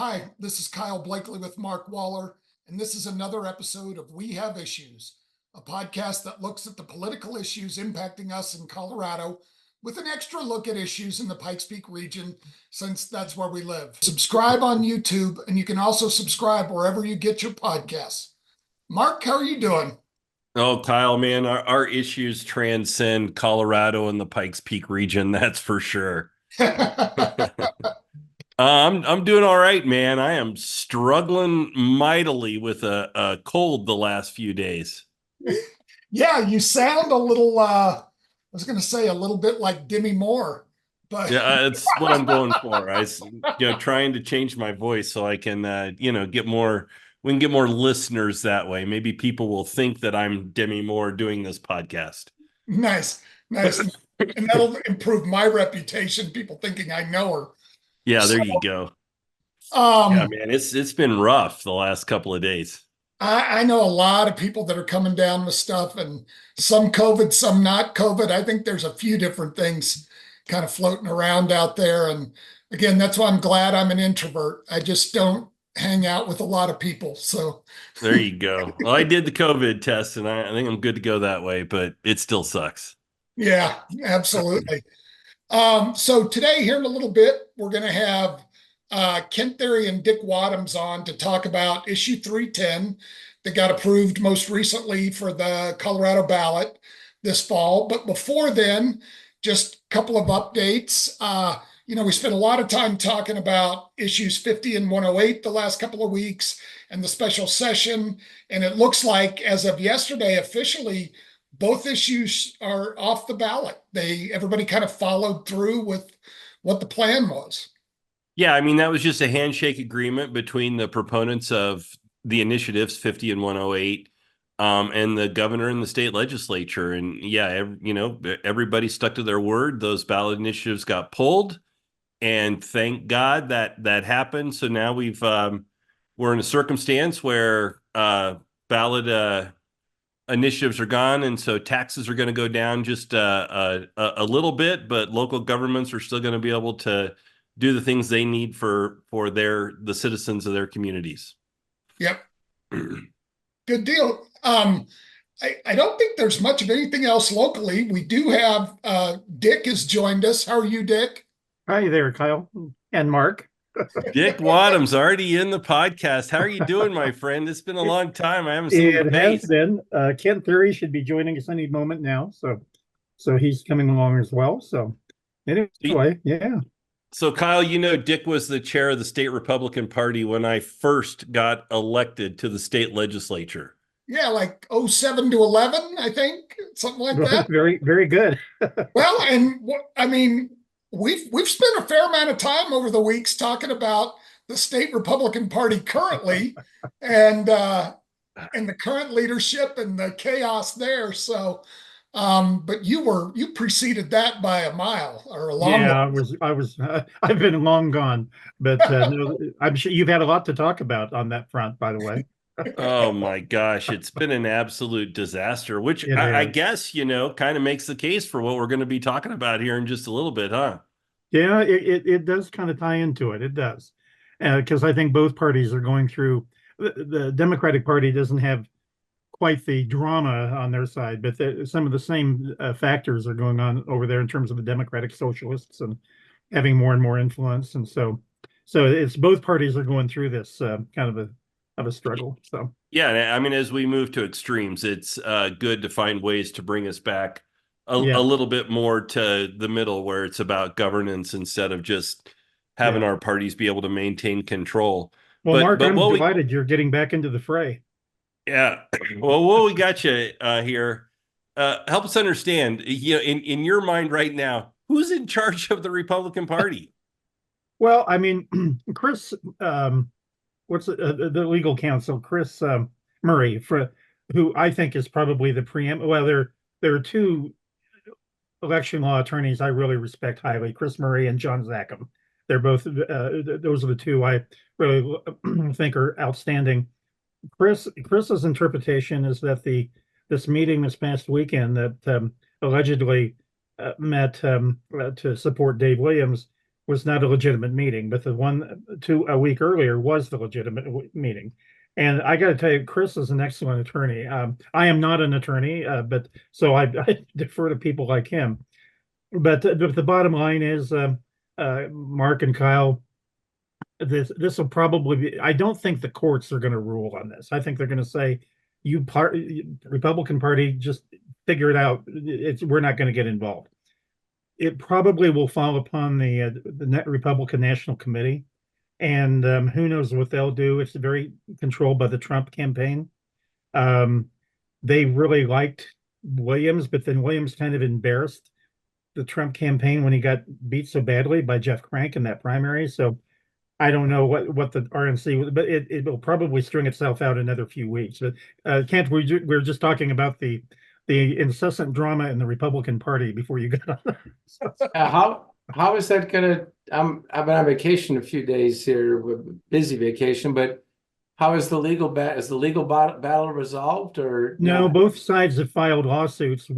Hi, this is Kyle Blakely with Mark Waller, and this is another episode of We Have Issues, a podcast that looks at the political issues impacting us in Colorado with an extra look at issues in the Pikes Peak region, since that's where we live. Subscribe on YouTube, and you can also subscribe wherever you get your podcasts. Mark, how are you doing? Oh, Kyle, man, our issues transcend Colorado and the Pikes Peak region, that's for sure. I'm doing all right, man. I am struggling mightily with a cold the last few days. Yeah, you sound a little, I was going to say a little bit like Demi Moore, but Yeah, it's what I'm going for. Trying to change my voice so I can, get more. We can get more listeners that way. Maybe people will think that I'm Demi Moore doing this podcast. nice, nice. And that'll improve my reputation, people thinking I know her. Yeah, So, there you go. Yeah, um, man, it's been rough the last couple of days. I know a lot of people that are coming down with stuff, and some COVID, some not COVID. I think there's a few different things kind of floating around out there. And again, that's why I'm glad I'm an introvert. I just don't hang out with a lot of people. So, There you go. Well, I did the COVID test and I think I'm good to go that way, but it still sucks. yeah, absolutely. So today, here in a little bit, we're going to have Kent Thiry and Dick Wadhams on to talk about issue 310 that got approved most recently for the Colorado ballot this fall. But before then, just a couple of updates. We spent a lot of time talking about issues 50 and 108 the last couple of weeks and the special session. And it looks like as of yesterday, officially, both issues are off the ballot. Everybody kind of followed through with what the plan was. Yeah, I mean, that was just a handshake agreement between the proponents of the initiatives 50 and 108 and the governor and the state legislature. And yeah, everybody stuck to their word. Those ballot initiatives got pulled. And thank God that happened. So now we're in a circumstance where ballot initiatives are gone, and so taxes are going to go down just a little bit, but local governments are still going to be able to do the things they need for the citizens of their communities. Yep. Good deal. I don't think there's much of anything else locally. We do have Dick has joined us. How are you, Dick? Hi there, Kyle and Mark. Dick Wadhams already in the podcast. How are you doing, my friend? It's been a long time. I haven't seen your It face. has been. Kent Thiry should be joining us any moment now, so he's coming along as well. So anyway, yeah. So Kyle, Dick was the chair of the state Republican Party when I first got elected to the state legislature. Yeah, like 07 to 11, I think, something like that. Very, very good. Well, and I mean, we've spent a fair amount of time over the weeks talking about the state Republican Party currently and the current leadership and the chaos there. So, but you preceded that by a mile or a long Yeah, way. I've been long gone, but no, I'm sure you've had a lot to talk about on that front, by the way. Oh my gosh, it's been an absolute disaster, which I guess, kind of makes the case for what we're going to be talking about here in just a little bit, huh? Yeah, it does kind of tie into it. It does. Because I think both parties are going through, the Democratic Party doesn't have quite the drama on their side, but some of the same factors are going on over there in terms of the Democratic Socialists and having more and more influence. And so it's both parties are going through this kind of a struggle. So yeah, I mean, as we move to extremes, it's good to find ways to bring us back a yeah, little bit more to the middle, where it's about governance instead of just having yeah. our parties be able to maintain control. Well, But Mark, I'm what delighted you're getting back into the fray. yeah, well, what we got you here, help us understand. In your mind right now, who's in charge of the Republican Party? Well, I mean, Chris, what's the legal counsel, Chris Murray, who I think is probably the preeminent. Well, there are two election law attorneys I really respect highly, Chris Murray and John Zackham. They're both those are the two I really think are outstanding. Chris's interpretation is that this meeting this past weekend that allegedly met to support Dave Williams was not a legitimate meeting, but the one a week earlier was the legitimate meeting. And I got to tell you, Chris is an excellent attorney. I am not an attorney, but so I defer to people like him. But the bottom line is, Mark and Kyle, this will probably be. I don't think the courts are going to rule on this. I think they're going to say, Republican Party, just figure it out. We're not going to get involved. It probably will fall upon the Republican National Committee, and who knows what they'll do. It's very controlled by the Trump campaign. They really liked Williams, but then Williams kind of embarrassed the Trump campaign when he got beat so badly by Jeff Crank in that primary. So I don't know what the RNC, but it will probably string itself out another few weeks. But Kent, we're just talking about the incessant drama in the Republican Party before you got on. How is that gonna? I've been on vacation a few days here, busy vacation, but how is the legal battle resolved or No, not? both sides have filed lawsuits.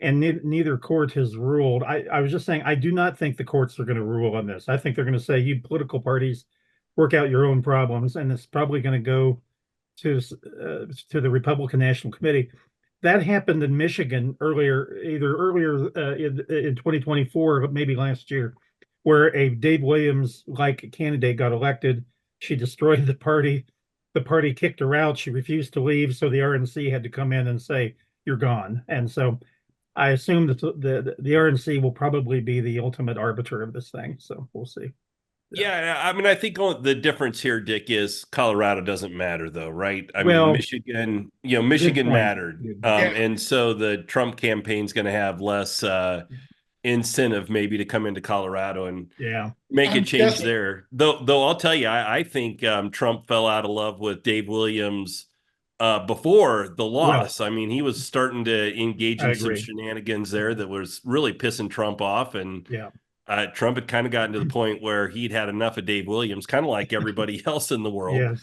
And neither court has ruled. I was just saying, I do not think the courts are going to rule on this. I think they're going to say, you political parties work out your own problems, and it's probably going to go to the Republican National Committee. That happened in Michigan earlier in 2024, but maybe last year, where a Dave Williams-like candidate got elected. She destroyed the party. The party kicked her out. She refused to leave, so the RNC had to come in and say, "You're gone." And so I assume that the RNC will probably be the ultimate arbiter of this thing. So we'll see. Yeah, I mean, I think the difference here, Dick, is Colorado doesn't matter, though, right? I Well, mean, Michigan point. mattered, and so the Trump campaign's going to have less incentive maybe to come into Colorado and Yeah, make a I'm change guessing- there. Though I'll tell you, I think Trump fell out of love with Dave Williams before the loss. I mean, he was starting to engage I in some agree. shenanigans there that was really pissing Trump off, and yeah, Trump had kind of gotten to the point where he'd had enough of Dave Williams, kind of like everybody else in the world. yes.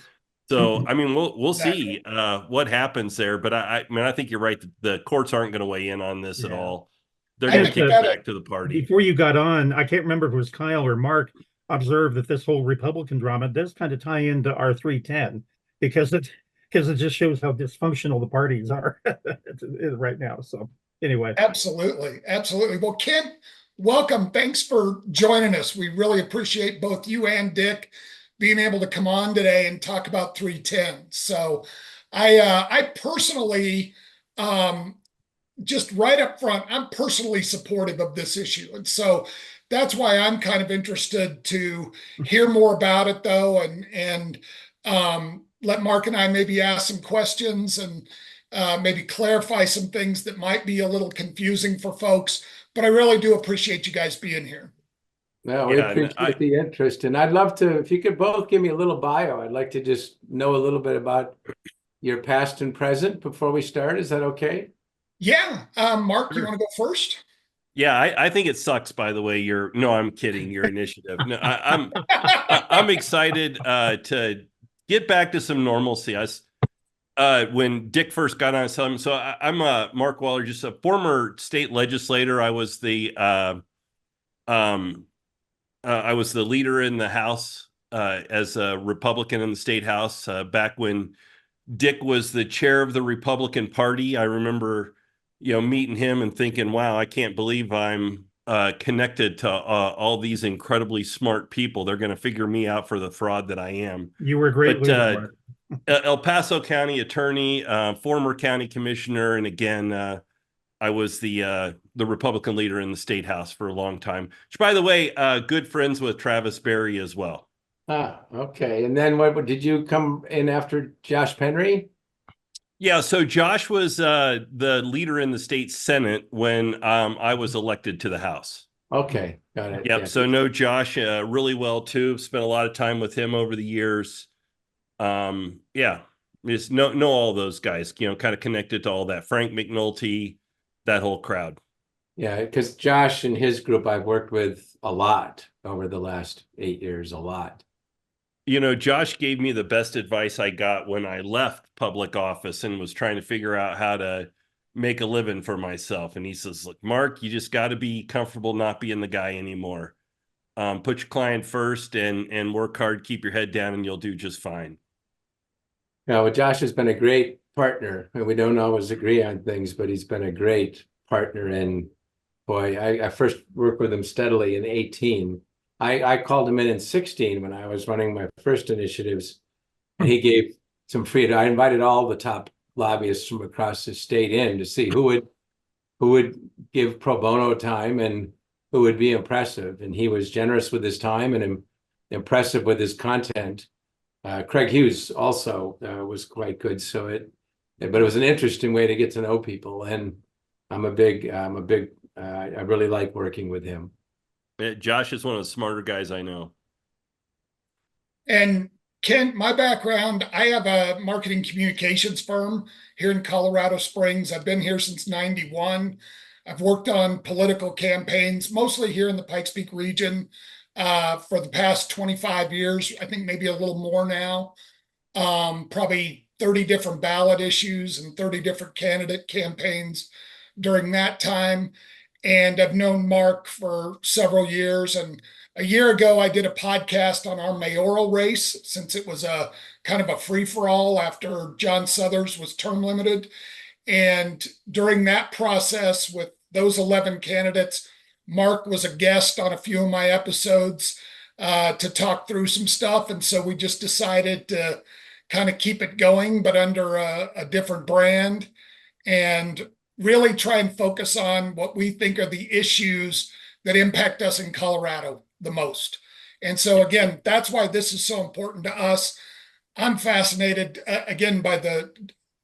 So, I mean, we'll Exactly. see what happens there. But I mean, I think you're right. The courts aren't going to weigh in on this at Yeah. all. They're I going to think kick that it back to the party. Before you got on, I can't remember if it was Kyle or Mark observed that this whole Republican drama does kind of tie into R310 because it just shows how dysfunctional the parties are right now. So anyway, Absolutely. Absolutely. Well, Kent, welcome. Thanks for joining us. We really appreciate both you and Dick being able to come on today and talk about 310. So I personally, just right up front, I'm personally supportive of this issue. And so that's why I'm kind of interested to hear more about it, though, and let Mark and I maybe ask some questions and maybe clarify some things that might be a little confusing for folks. But I really do appreciate you guys being here. No, we appreciate the interest, and I'd love to, if you could both give me a little bio. I'd like to just know a little bit about your past and present before we start. Is that okay? Yeah. Mark, you want to go first? Yeah, I think it sucks, by the way. No, I'm kidding. Your initiative. No, I'm excited to get back to some normalcy. When Dick first got on, so I'm Mark Waller, just a former state legislator. I was the leader in the House as a Republican in the state House back when Dick was the chair of the Republican Party. I remember, meeting him and thinking, wow, I can't believe I'm connected to all these incredibly smart people. They're going to figure me out for the fraud that I am. You were a great leader, El Paso County attorney, former county commissioner, and again, I was the Republican leader in the state House for a long time. Which, by the way, good friends with Travis Berry as well. Ah, okay. And then what did you come in after Josh Penry? Yeah, so Josh was the leader in the state Senate when I was elected to the House. Okay, got it. Yep. Yeah. So know Josh really well too. Spent a lot of time with him over the years. Yeah, just know all those guys. Kind of connected to all that. Frank McNulty, that whole crowd. Yeah, because Josh and his group I've worked with a lot over the last 8 years, a lot. Josh gave me the best advice I got when I left public office and was trying to figure out how to make a living for myself. And he says, look, Mark, you just got to be comfortable not being the guy anymore. Put your client first and work hard, keep your head down, and you'll do just fine. Yeah, well, Josh has been a great partner, and we don't always agree on things, but he's been a great partner. And boy, I first worked with him steadily in 18. I called him in 16 when I was running my first initiatives, and he gave some free. I invited all the top lobbyists from across the state in to see who would give pro bono time and who would be impressive. And he was generous with his time and impressive with his content. Craig Hughes also was quite good. But it was an interesting way to get to know people. And I really like working with him. Josh is one of the smarter guys I know. And Kent, my background, I have a marketing communications firm here in Colorado Springs. I've been here since 91. I've worked on political campaigns, mostly here in the Pikes Peak region, for the past 25 years. I think maybe a little more now. Probably 30 different ballot issues and 30 different candidate campaigns during that time. And I've known Mark for several years. And a year ago, I did a podcast on our mayoral race, since it was a kind of a free-for-all after John Suthers was term limited. And during that process with those 11 candidates, Mark was a guest on a few of my episodes to talk through some stuff. And so we just decided to kind of keep it going, but under a different brand, and really try and focus on what we think are the issues that impact us in Colorado the most. And so again, that's why this is so important to us. I'm fascinated again by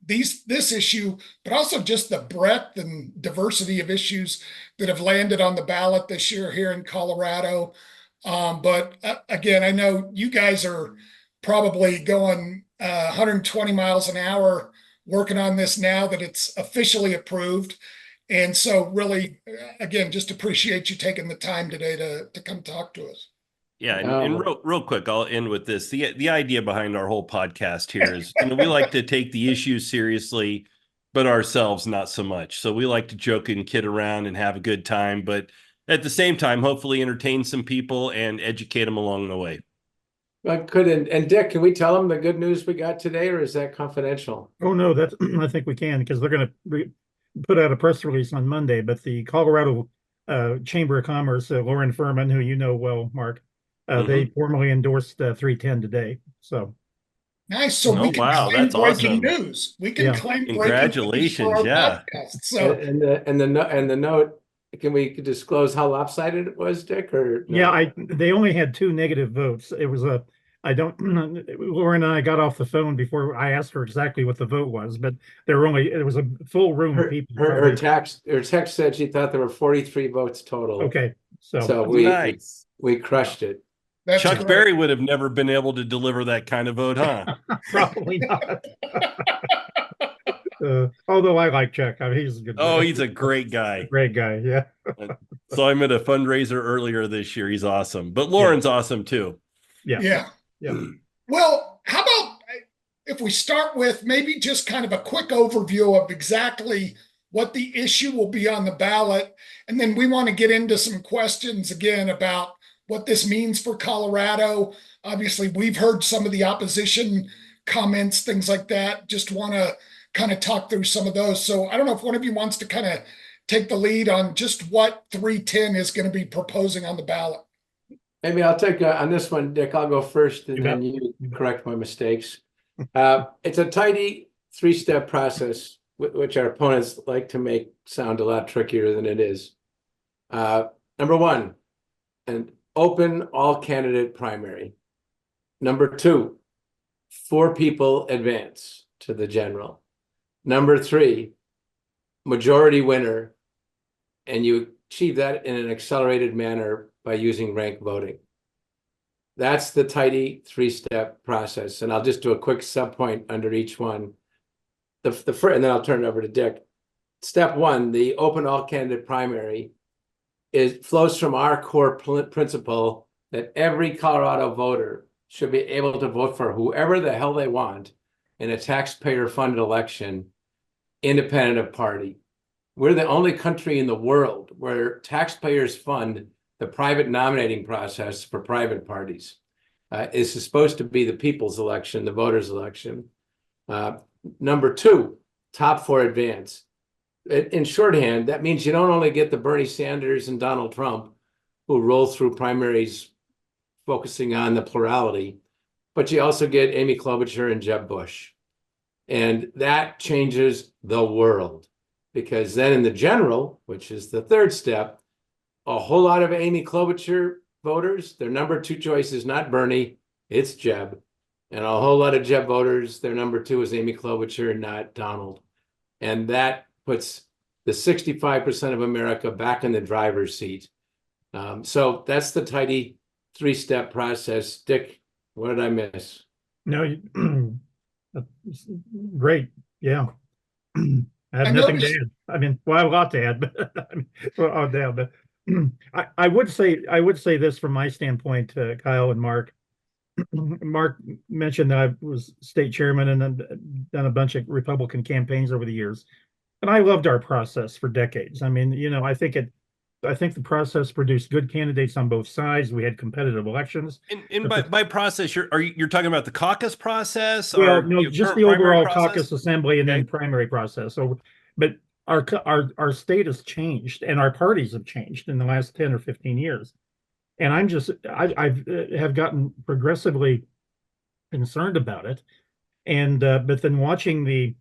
this issue, but also just the breadth and diversity of issues that have landed on the ballot this year here in Colorado. But again, I know you guys are probably going 120 miles an hour working on this now that it's officially approved. And so really, again, just appreciate you taking the time today to come talk to us. Yeah, and real quick, I'll end with this. The idea behind our whole podcast here is, we like to take the issues seriously, but ourselves not so much. So we like to joke and kid around and have a good time, but at the same time, hopefully entertain some people and educate them along the way. Well, and Dick, can we tell them the good news we got today, or is that confidential? Oh, no, that's, I think we can, because they're going to put out a press release on Monday, but the Colorado Chamber of Commerce, Lauren Furman, who you know well, Mark, they formally endorsed 310 today. So nice. So we can claim that's breaking awesome. news. We can claim Congratulations, breaking news for our yeah. podcast. So and the note, can we disclose how lopsided it was, Dick? Or no? Yeah, they only had 2 negative votes. It was Lauren and I got off the phone before I asked her exactly what the vote was, but it was a full room of people. Her text said she thought there were 43 votes total. Okay. So we crushed it. that's Chuck great. Berry would have never been able to deliver that kind of vote, huh? Probably not. Although I like Chuck. I mean, he's a good guy. Oh, he's a great guy. Great guy, yeah. So I'm at a fundraiser earlier this year. He's awesome. But Lauren's awesome too. Yeah. Well, how about if we start with maybe just kind of a quick overview of exactly what the issue will be on the ballot, and then we want to get into some questions again about what this means for Colorado. Obviously, we've heard some of the opposition comments, things like that. Just want to kind of talk through some of those. So I don't know if one of you wants to kind of take the lead on just what 310 is going to be proposing on the ballot. Maybe I'll take on this one, Dick. I'll go first, and then you correct my mistakes. It's a tidy 3-step process, which our opponents like to make sound a lot trickier than it is. Number 1, an open all-candidate primary. Number 2, 4 people advance to the general. Number 3, majority winner, and you achieve that in an accelerated manner by using rank voting. That's the tidy 3-step process. And I'll just do a quick subpoint under each one. The first, and then I'll turn it over to Dick. Step 1, the open all-candidate primary, flows from our core principle that every Colorado voter should be able to vote for whoever the hell they want in a taxpayer-funded election, independent of party. We're the only country in the world where taxpayers fund the private nominating process for private parties. Is supposed to be the people's election, the voters' election. Number two, top four advance. In shorthand, that means you don't only get the Bernie Sanders and Donald Trump who roll through primaries focusing on the plurality, but you also get Amy Klobuchar and Jeb Bush. And that changes the world, because then in the general, which is the third step, a whole lot of Amy Klobuchar voters, their number two choice is not Bernie, it's Jeb. And a whole lot of Jeb voters, their number two is Amy Klobuchar, not Donald. And that puts the 65% of America back in the driver's seat. So that's the tidy three-step process. Dick, what did I miss? No, great. Yeah. I have nothing to add. I mean, well, I have a lot to add, but I would say this from my standpoint, Kyle and Mark. Mark mentioned that I was state chairman and then done a bunch of Republican campaigns over the years, and I loved our process for decades. I mean, I think the process produced good candidates on both sides. We had competitive elections. And by process, you're talking about the caucus process? Well, or no, just the overall caucus assembly and then primary process. So, but our state has changed and our parties have changed in the last 10 or 15 years. And I have gotten progressively concerned about it. And but then watching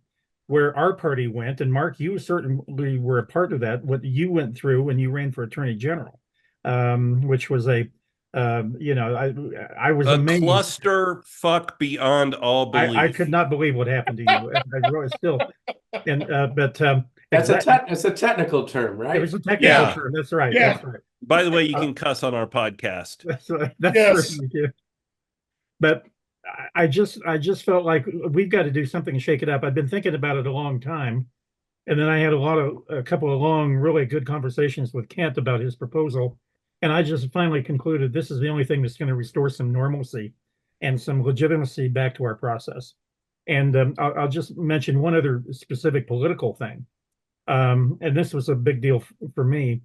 where our party went, and Mark, you certainly were a part of that, what you went through when you ran for attorney general, which was I was amazed. Cluster fuck beyond all belief. I could not believe what happened to you. I really still, and that's a technical term, right? It was a technical term. That's right. Yeah. That's right. By the way, you can cuss on our podcast. That's true. But I just felt like we've got to do something to shake it up. I've been thinking about it a long time. And then I had a couple of long, really good conversations with Kent about his proposal. And I just finally concluded this is the only thing that's going to restore some normalcy and some legitimacy back to our process. And I'll just mention one other specific political thing. And this was a big deal for me.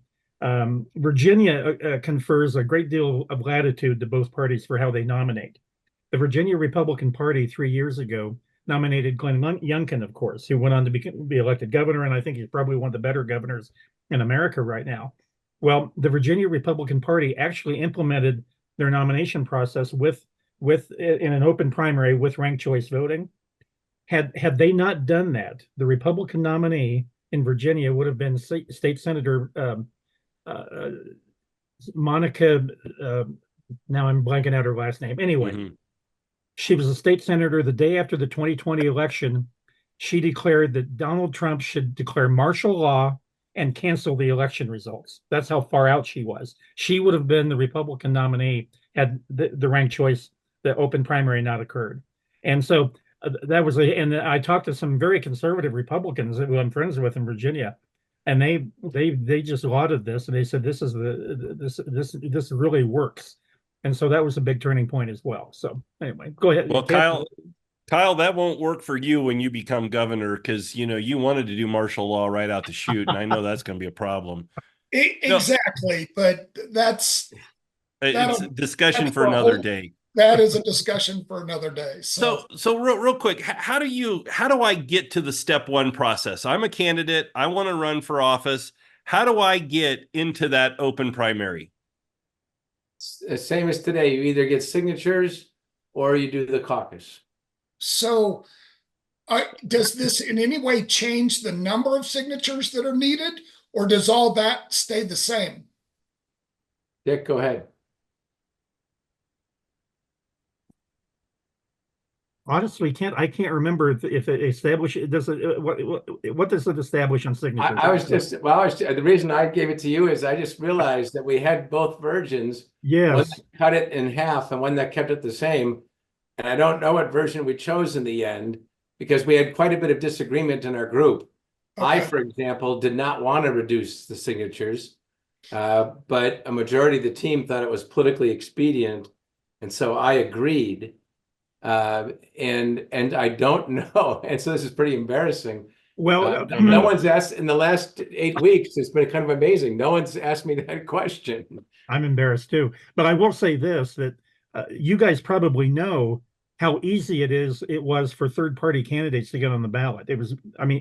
Virginia confers a great deal of latitude to both parties for how they nominate. The Virginia Republican Party 3 years ago nominated Glenn Youngkin, of course, who went on to be elected governor, and I think he's probably one of the better governors in America right now. Well, the Virginia Republican Party actually implemented their nomination process with in an open primary with ranked choice voting. Had they not done that, the Republican nominee in Virginia would have been State Senator Monica. Now I'm blanking out her last name. Anyway, she was a state senator. The day after the 2020 election, she declared that Donald Trump should declare martial law and cancel the election results. That's how far out she was. She would have been the Republican nominee had the ranked choice, the open primary not occurred. And so that was and I talked to some very conservative Republicans who I'm friends with in Virginia, and they just lauded this, and they said this this really works. And so that was a big turning point as well. So anyway, go ahead. Well, Kyle, that won't work for you when you become governor, because you wanted to do martial law right out the chute, and I know that's going to be a problem. Exactly, but it's a discussion for another day. That is a discussion for another day. So real quick, how do I get to the step one process? I'm a candidate. I want to run for office. How do I get into that open primary? Same as today. You either get signatures or you do the caucus. So does this in any way change the number of signatures that are needed, or does all that stay the same? Dick, go ahead. Honestly, I can't remember if it establishes. What does it establish on signatures? The reason I gave it to you is I just realized that we had both versions. Yes. One that cut it in half and one that kept it the same. And I don't know what version we chose in the end because we had quite a bit of disagreement in our group. Okay. I, for example, did not want to reduce the signatures, but a majority of the team thought it was politically expedient. And so I agreed. And I don't know. And so this is pretty embarrassing. Well, No one's asked in the last 8 weeks. It's been kind of amazing. No one's asked me that question. I'm embarrassed too, but I will say this, that you guys probably know how easy it was for third-party candidates to get on the ballot. It was, I mean,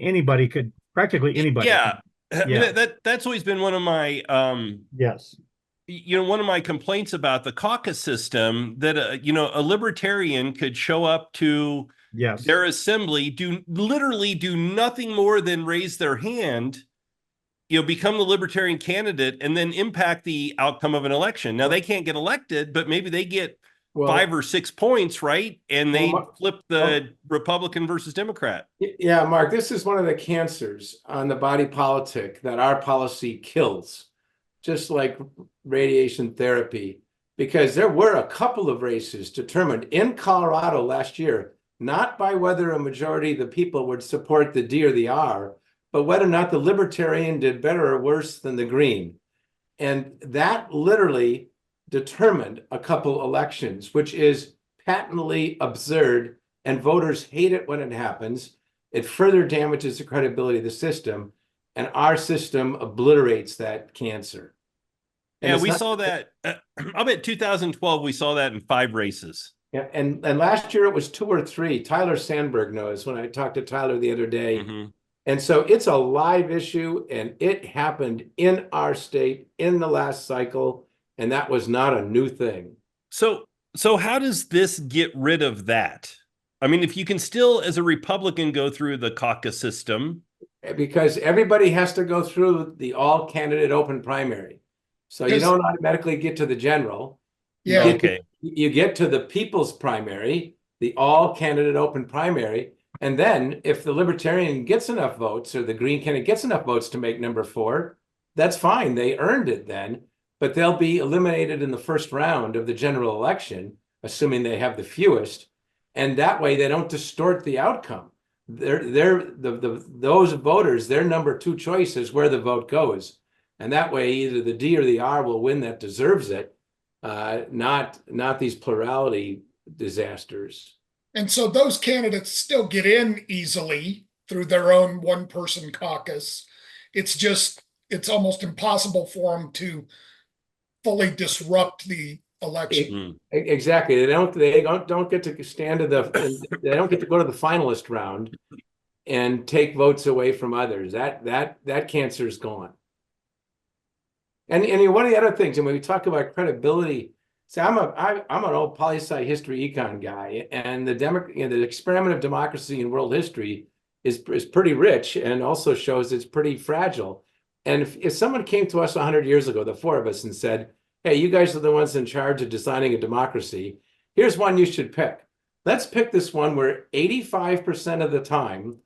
practically anybody. Yeah. I mean, Yeah. that's always been one of my Yes. one of my complaints about the caucus system, that a libertarian could show up to Yes. their assembly, literally do nothing more than raise their hand, become the libertarian candidate, and then impact the outcome of an election. Now, they can't get elected, but maybe they get 5 or 6 points, right? And they flip the Republican versus Democrat. Yeah, Mark, this is one of the cancers on the body politic that our policy kills, just like radiation therapy, because there were a couple of races determined in Colorado last year, not by whether a majority of the people would support the D or the R, but whether or not the libertarian did better or worse than the green. And that literally determined a couple elections, which is patently absurd, and voters hate it when it happens. It further damages the credibility of the system, and our system obliterates that cancer. And yeah, we saw that. I'll bet 2012 we saw that in 5 races. Yeah, and last year it was 2 or 3. Tyler Sandberg knows, when I talked to Tyler the other day. Mm-hmm. And so it's a live issue, and it happened in our state in the last cycle, and that was not a new thing. So how does this get rid of that? I mean, if you can still, as a Republican, go through the caucus system. Because everybody has to go through the all-candidate open primary. So you don't automatically get to the general. Yeah. You get to the people's primary, the all-candidate open primary. And then if the libertarian gets enough votes, or the green candidate gets enough votes to make number 4, that's fine. They earned it then. But they'll be eliminated in the first round of the general election, assuming they have the fewest. And that way they don't distort the outcome. Those voters, their number 2 choice is where the vote goes. And that way either the D or the R will win that deserves it, not these plurality disasters. And so those candidates still get in easily through their own one-person caucus. It's almost impossible for them to fully disrupt the election. Exactly. They don't get to stand to they don't get to go to the finalist round and take votes away from others. That cancer is gone. And one of the other things, and when we talk about credibility, see, I'm an old poli-sci history econ guy, and the experiment of democracy in world history is pretty rich, and also shows it's pretty fragile. And if someone came to us 100 years ago, the 4 of us, and said, "Hey, you guys are the ones in charge of designing a democracy. Here's one you should pick. Let's pick this one where 85% of the time,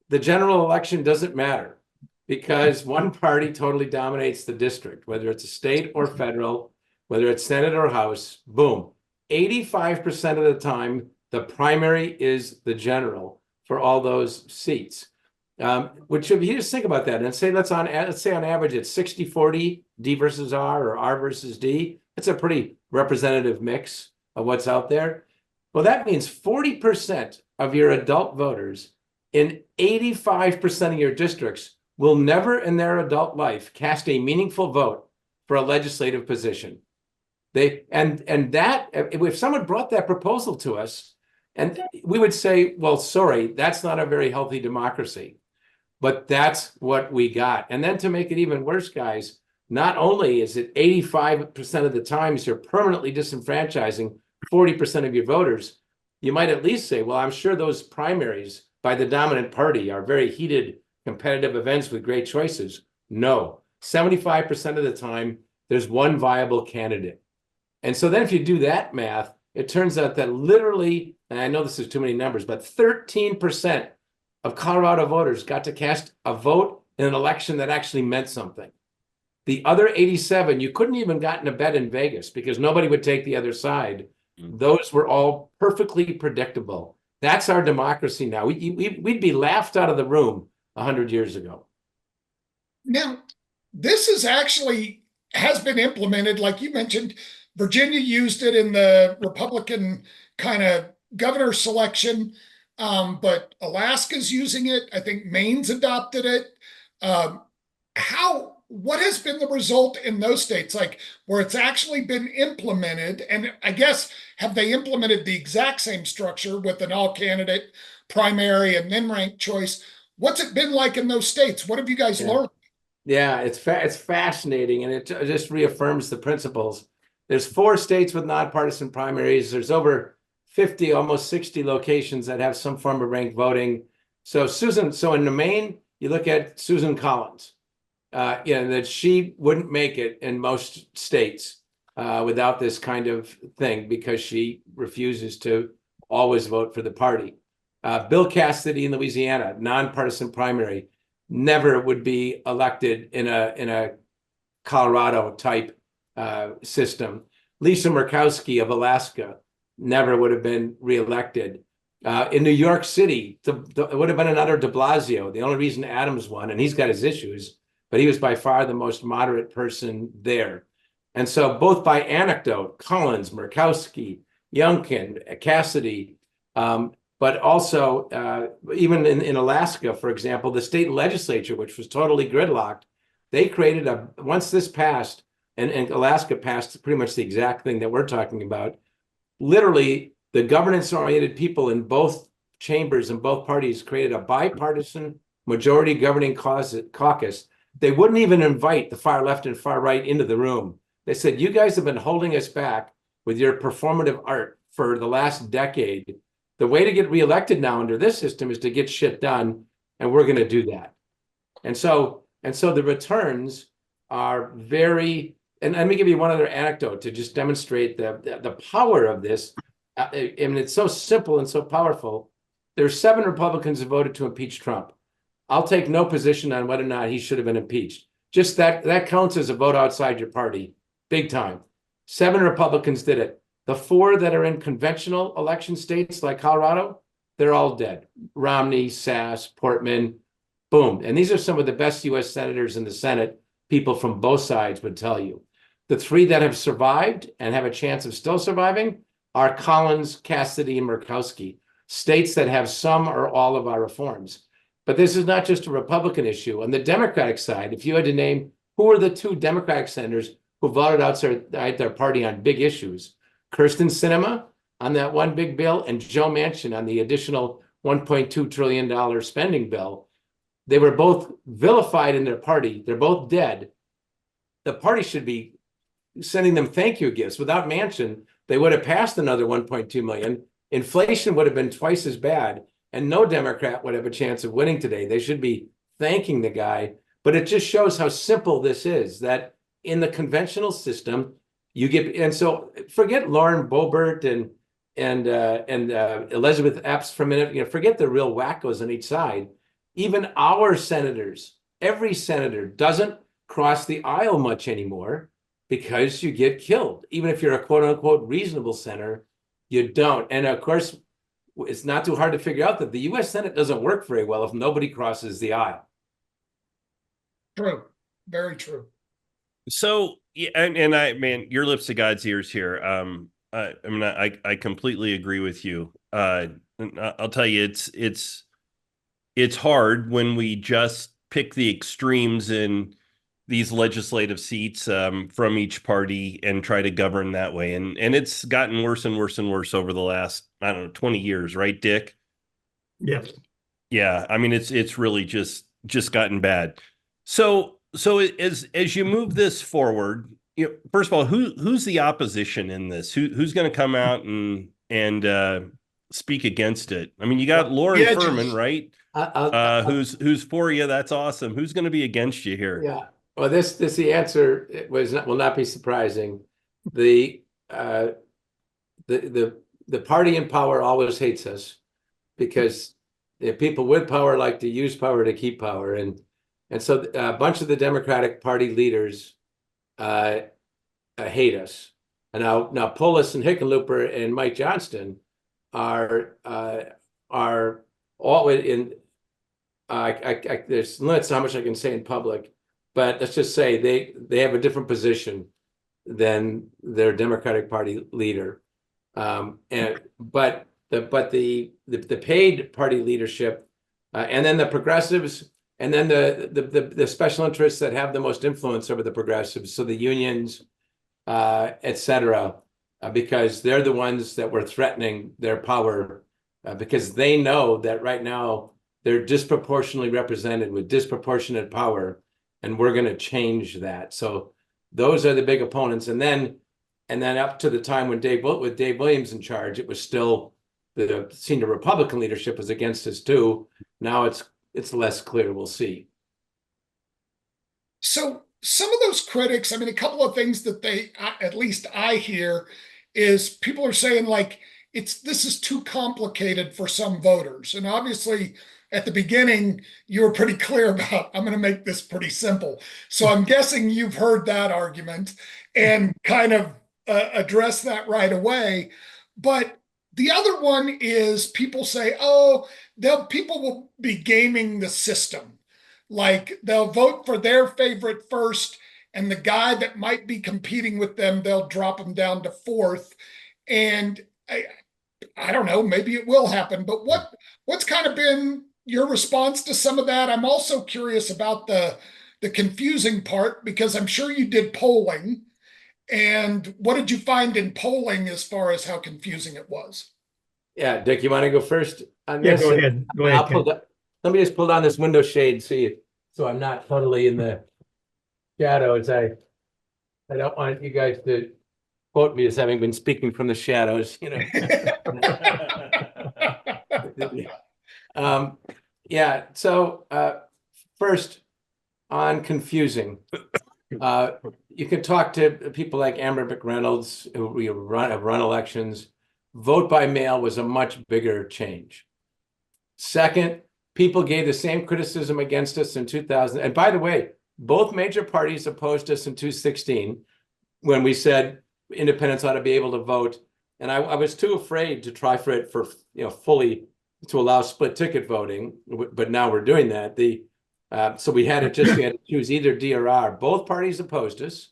the general election doesn't matter, because one party totally dominates the district, whether it's a state or federal, whether it's Senate or House, boom. 85% of the time, the primary is the general for all those seats." Which, if you just think about that and say, let's say on average it's 60-40 D versus R, or R versus D. It's a pretty representative mix of what's out there. Well, that means 40% of your adult voters in 85% of your districts will never in their adult life cast a meaningful vote for a legislative position. And that, if someone brought that proposal to us, and we would say, well, sorry, that's not a very healthy democracy. But that's what we got. And then to make it even worse, guys, not only is it 85% of the times you're permanently disenfranchising 40% of your voters, you might at least say, well, I'm sure those primaries by the dominant party are very heated, competitive events with great choices. No, 75% of the time, there's one viable candidate. And so then if you do that math, it turns out that literally, and I know this is too many numbers, but 13% of Colorado voters got to cast a vote in an election that actually meant something. The other 87, you couldn't even gotten a bet in Vegas because nobody would take the other side. Those were all perfectly predictable. That's our democracy now. We'd be laughed out of the room 100 years ago. Now, this has been implemented, like you mentioned. Virginia used it in the Republican kind of governor selection. but Alaska's using it. I think Maine's adopted it. Um, what has been the result in those states, like where it's actually been implemented? And I guess, have they implemented the exact same structure with an all candidate primary and then ranked choice? What's it been like in those states? What have you guys learned? Yeah, it's fascinating, and it just reaffirms the principles. There's 4 states with nonpartisan primaries. There's over 50, almost 60 locations that have some form of ranked voting. So in Maine, you look at Susan Collins. That she wouldn't make it in most states without this kind of thing, because she refuses to always vote for the party. Bill Cassidy in Louisiana, nonpartisan primary, never would be elected in a Colorado type system. Lisa Murkowski of Alaska never would have been reelected. In New York City, it would have been another de Blasio. The only reason Adams won, and he's got his issues, but he was by far the most moderate person there. And so both by anecdote, Collins, Murkowski, Youngkin, Cassidy, but also even in Alaska, for example, the state legislature, which was totally gridlocked, they created once this passed, and Alaska passed pretty much the exact thing that we're talking about, literally the governance-oriented people in both chambers and both parties created a bipartisan majority governing caucus. They wouldn't even invite the far left and far right into the room. They said, you guys have been holding us back with your performative art for the last decade. The way to get reelected now under this system is to get shit done, and we're going to do that. And so the returns are very, and let me give you one other anecdote to just demonstrate the power of this. I mean, it's so simple and so powerful. There's 7 Republicans who voted to impeach Trump. I'll take no position on whether or not he should have been impeached. Just that counts as a vote outside your party, big time. 7 Republicans did it. The 4 that are in conventional election states like Colorado, they're all dead. Romney, Sass, Portman, boom. And these are some of the best U.S. senators in the Senate. People from both sides would tell you. The 3 that have survived and have a chance of still surviving are Collins, Cassidy, and Murkowski, states that have some or all of our reforms. But this is not just a Republican issue. On the Democratic side, if you had to name who are the 2 Democratic senators who voted outside their party on big issues, Kyrsten Sinema on that one big bill and Joe Manchin on the additional $1.2 trillion spending bill, they were both vilified in their party. They're both dead. The party should be sending them thank you gifts. Without Manchin, they would have passed another 1.2 million. Inflation would have been twice as bad, and no Democrat would have a chance of winning today. They should be thanking the guy. But it just shows how simple this is, that in the conventional system, you get, and so forget Lauren Boebert and Elizabeth Epps for a minute. Forget the real wackos on each side. Even our senators, every senator doesn't cross the aisle much anymore because you get killed. Even if you're a quote unquote reasonable senator, you don't. And of course, it's not too hard to figure out that the U.S. Senate doesn't work very well if nobody crosses the aisle. True. Very true. So, yeah, and man, your lips to God's ears here. I completely agree with you. I'll tell you, it's hard when we just pick the extremes in these legislative seats from each party and try to govern that way. And it's gotten worse and worse and worse over the last, 20 years, right, Dick? Yes. Yeah. I mean, it's really just gotten bad. So as you move this forward, first of all, who's the opposition in this? Who's going to come out and speak against it? I mean, you got Lauren Furman, right? Who's for you? That's awesome. Who's going to be against you here? Yeah. Well, the answer will not be surprising. The party in power always hates us because the people with power like to use power to keep power, and so a bunch of the Democratic Party leaders hate us. And now Polis and Hickenlooper and Mike Johnston are all in. There's limits to how much I can say in public, but let's just say they have a different position than their Democratic Party leader. But the paid party leadership, and then the progressives, and then the special interests that have the most influence over the progressives, so the unions, et cetera, because they're the ones that were threatening their power, because they know that right now they're disproportionately represented with disproportionate power, and we're going to change that. So those are the big opponents. And then up to the time when Dave Williams in charge, it was still the senior Republican leadership was against us too. Now it's less clear. We'll see. So some of those critics, I mean, a couple of things that at least I hear, is people are saying like this is too complicated for some voters. And obviously at the beginning, you were pretty clear about, I'm going to make this pretty simple. So I'm guessing you've heard that argument and kind of address that right away. But the other one is people say, oh, people will be gaming the system. Like they'll vote for their favorite first, and the guy that might be competing with them, they'll drop him down to fourth. And I don't know, maybe it will happen. But what's kind of been your response to some of that? I'm also curious about the confusing part, because I'm sure you did polling. And what did you find in polling as far as how confusing it was? Yeah, Dick, you want to go first on Yeah, this? go ahead. Go ahead. Let me just pull down this window shade, so I'm not totally in the shadows. I don't want you guys to quote me as having been speaking from the shadows, you know. Yeah. So first, on confusing, you can talk to people like Amber McReynolds who have run elections. Vote by mail was a much bigger change. Second, people gave the same criticism against us in 2000. And by the way, both major parties opposed us in 2016 when we said independents ought to be able to vote. And I was too afraid to try for it fully to allow split ticket voting. But now we're doing that. So we had to choose either D or R. Both parties opposed us.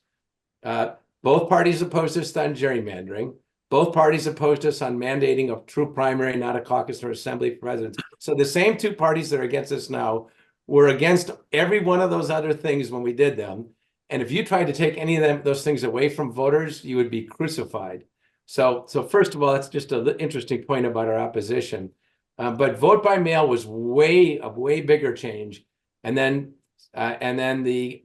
Both parties opposed us on gerrymandering. Both parties opposed us on mandating a true primary, not a caucus or assembly for presidents. So the same two parties that are against us now were against every one of those other things when we did them. And if you tried to take any of those things away from voters, you would be crucified. So first of all, that's just an interesting point about our opposition. But vote by mail was a way bigger change. And then the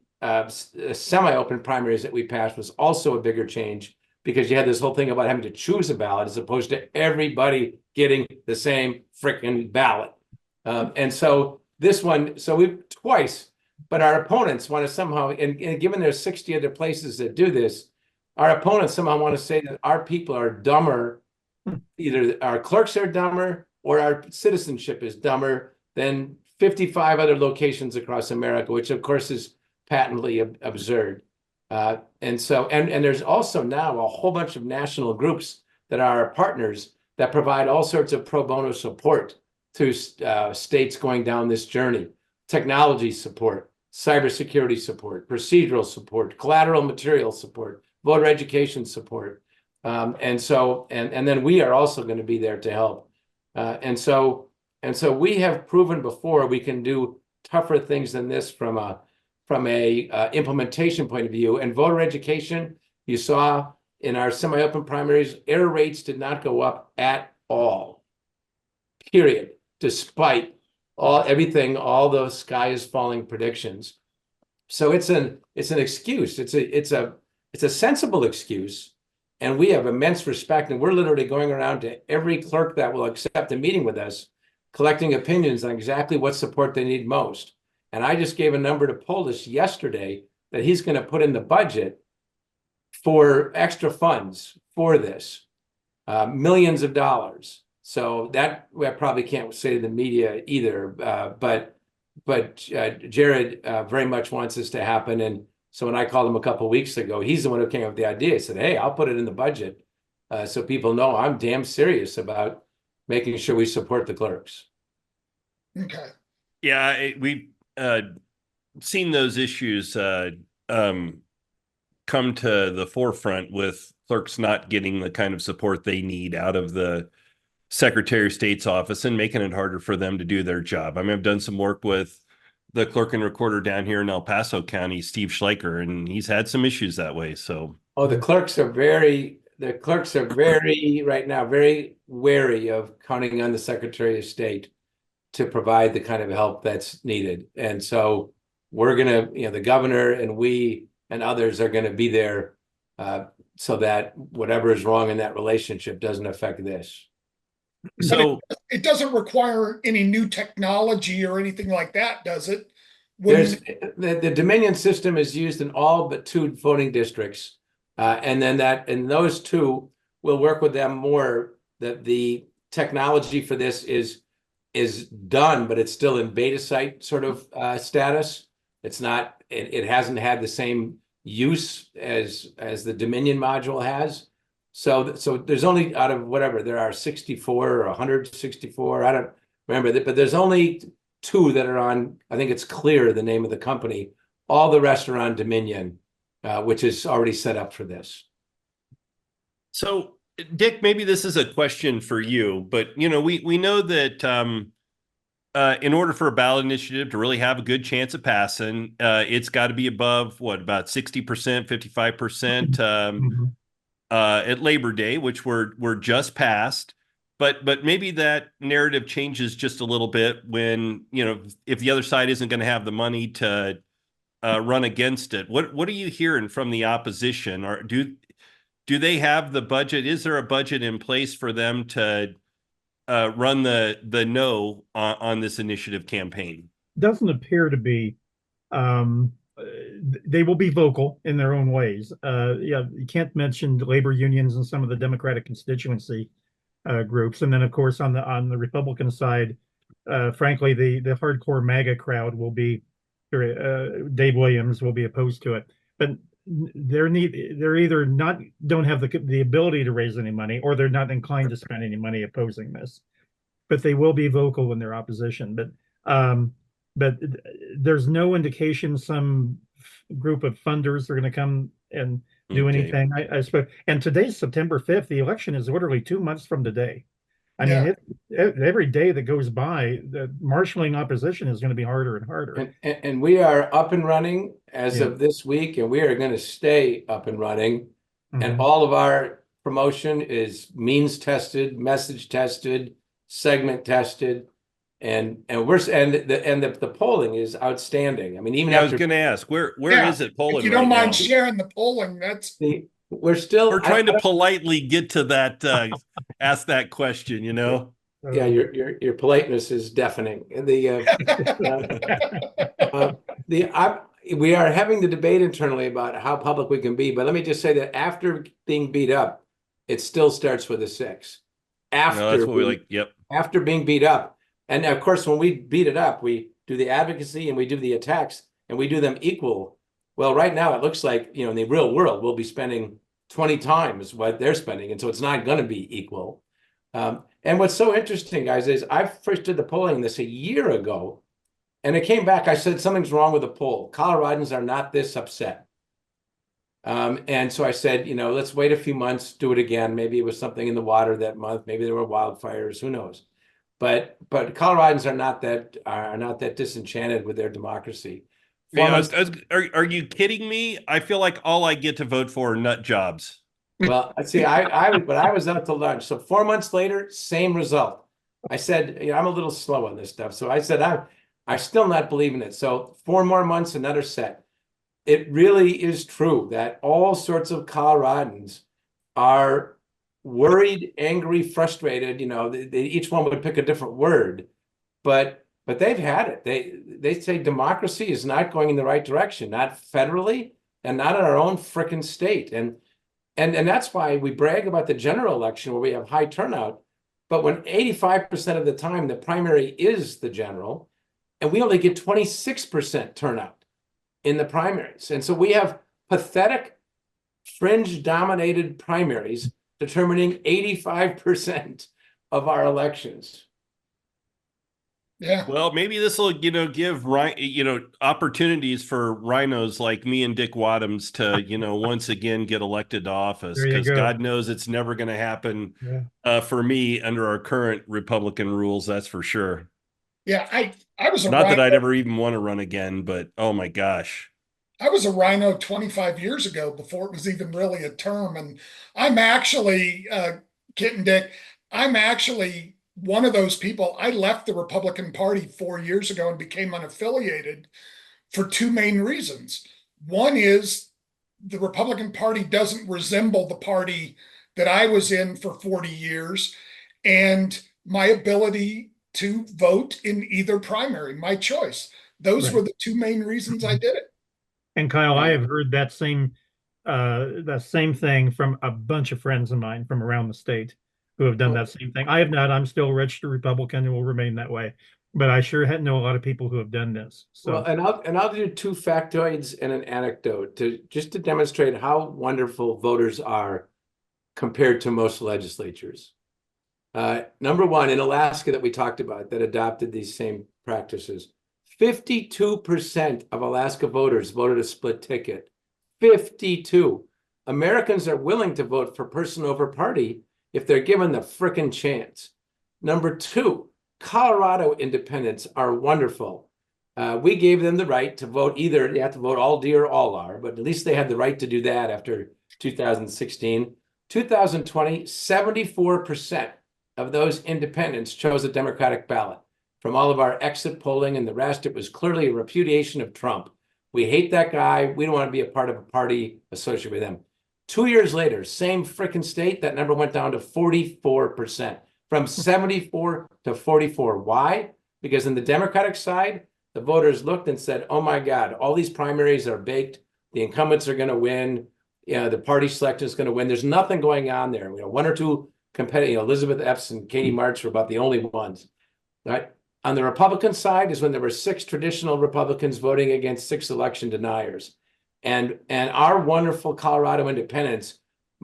semi-open primaries that we passed was also a bigger change, because you had this whole thing about having to choose a ballot as opposed to everybody getting the same frickin' ballot. And so this one, we've twice, but our opponents want to somehow, and given there's 60 other places that do this, our opponents somehow want to say that our people are dumber, either our clerks are dumber or our citizenship is dumber than 55 other locations across America, which of course is patently absurd. And there's also now a whole bunch of national groups that are our partners that provide all sorts of pro bono support to states going down this journey: technology support, cybersecurity support, procedural support, collateral material support, voter education support. And then we are also going to be there to help. And so we have proven before we can do tougher things than this from a implementation point of view. And voter education, you saw in our semi-open primaries, error rates did not go up at all, period, despite all those sky is falling predictions. So it's an excuse. It's a sensible excuse, and we have immense respect. And we're literally going around to every clerk that will accept a meeting with us, collecting opinions on exactly what support they need most. And I just gave a number to Polis yesterday that he's going to put in the budget for extra funds for this, millions of dollars. So that I probably can't say to the media either, but Jared very much wants this to happen. And so when I called him a couple of weeks ago, he's the one who came up with the idea. He said, "Hey, I'll put it in the budget so people know I'm damn serious about making sure we support the clerks." Okay. Yeah, we've seen those issues come to the forefront with clerks not getting the kind of support they need out of the Secretary of State's office and making it harder for them to do their job. I mean, I've done some work with the clerk and recorder down here in El Paso County, Steve Schleicher, and he's had some issues that way. So, oh, the clerks are very right now very wary of counting on the Secretary of State to provide the kind of help that's needed. And so we're gonna, the governor and we and others are gonna be there so that whatever is wrong in that relationship doesn't affect this. so It doesn't require any new technology or anything like that, does it? There's the Dominion system is used in all but 2 voting districts. And then those 2 will work with them more. That the technology for this is done, but it's still in beta site sort of status. It's not, it hasn't had the same use as the Dominion module has. So there's only, out of whatever, there are 64 or 164, I don't remember that, but there's only 2 that are on, I think it's Clear, the name of the company. All the rest are on Dominion, which is already set up for this. So, Dick, maybe this is a question for you, but we know that in order for a ballot initiative to really have a good chance of passing, it's got to be above about 60%, 55% at Labor Day, which we're just past. But maybe that narrative changes just a little bit when if the other side isn't going to have the money to run against it. What are you hearing from the opposition? Or do they have the budget? Is there a budget in place for them to run the no on this initiative campaign? Doesn't appear to be. They will be vocal in their own ways. You can't mention labor unions and some of the Democratic constituency groups, and then of course on the Republican side, frankly, the hardcore MAGA crowd will be. Dave Williams will be opposed to it, but they're either don't have the ability to raise any money, or they're not inclined to spend any money opposing this. But they will be vocal in their opposition. But there's no indication some group of funders are going to come and do anything. I suppose. And today's September 5th. The election is literally 2 months from today. I mean, every day that goes by, the marshaling opposition is going to be harder and harder. And we are up and running as of this week, and we are going to stay up and running. And all of our promotion is means tested, message tested, segment tested, and the polling is outstanding. I mean, even I was going to ask where is it polling? If you don't mind sharing the polling, that's we're trying to politely get to that ask that question, Yeah, your politeness is deafening. We are having the debate internally about how public we can be, but let me just say that after being beat up, it still starts with a 6. That's what we like. Yep. After being beat up, and of course, when we beat it up, we do the advocacy and we do the attacks, and we do them equal. Well, right now it looks like in the real world we'll be spending 20 times what they're spending, and so it's not going to be equal. And what's so interesting, guys, is I first did the polling this a year ago, and it came back. I said something's wrong with the poll. Coloradans are not this upset. And so I said, let's wait a few months, do it again. Maybe it was something in the water that month. Maybe there were wildfires. Who knows? But Coloradans are not that disenchanted with their democracy. Are you kidding me? I feel like all I get to vote for are nut jobs. Well, see, I was out to lunch. So 4 months later, same result. I said, I'm a little slow on this stuff. So I said, I'm still not believing it. So 4 more months, another set. It really is true that all sorts of Coloradans are worried, angry, frustrated. Each one would pick a different word, but they've had it. They say democracy is not going in the right direction, not federally and not in our own frickin' state. And that's why we brag about the general election where we have high turnout. But when 85% of the time the primary is the general, and we only get 26% turnout in the primaries. And so we have pathetic fringe-dominated primaries determining 85% of our elections. Yeah. Well, maybe this will, give opportunities for rhinos like me and Dick Wadhams to, once again get elected to office, There you because go. God knows it's never going to happen Yeah. for me under our current Republican rules. That's for sure. Yeah. I was a Not that rhino. I'd ever even want to run again, but oh my gosh. I was a rhino 25 years ago before it was even really a term. And I'm actually, Kit and Dick, I'm actually one of those people. I left the Republican Party 4 years ago and became unaffiliated for two main reasons. One is the Republican Party doesn't resemble the party that I was in for 40 years, and my ability to vote in either primary, my choice. Those Right. were the two main reasons I did it. And Kyle, I Yeah. have heard that same thing from a bunch of friends of mine from around the state who have done that same thing. I have not. I'm still a registered Republican and will remain that way. But I sure know a lot of people who have done this. Well, So and I'll do two factoids and an anecdote to demonstrate how wonderful voters are compared to most legislatures. Number one, in Alaska that we talked about that adopted these same practices, 52% of Alaska voters voted a split ticket. 52. Americans are willing to vote for person over party if they're given the frickin' chance. Number two, Colorado independents are wonderful. We gave them the right to vote either, they have to vote all D or all R, but at least they had the right to do that after 2016. 2020, 74% of those independents chose a Democratic ballot. From all of our exit polling and the rest, it was clearly a repudiation of Trump. We hate that guy. We don't want to be a part of a party associated with him. 2 years later, same frickin' state, that number went down to 44%, from 74 to 44. Why? Because in the Democratic side, the voters looked and said, oh my God, all these primaries are baked. The incumbents are going to win. The party selection is going to win. There's nothing going on there. One or two competitive, Elizabeth Epps and Katie March were about the only ones, right? On the Republican side is when there were 6 traditional Republicans voting against 6 election deniers. And our wonderful Colorado independents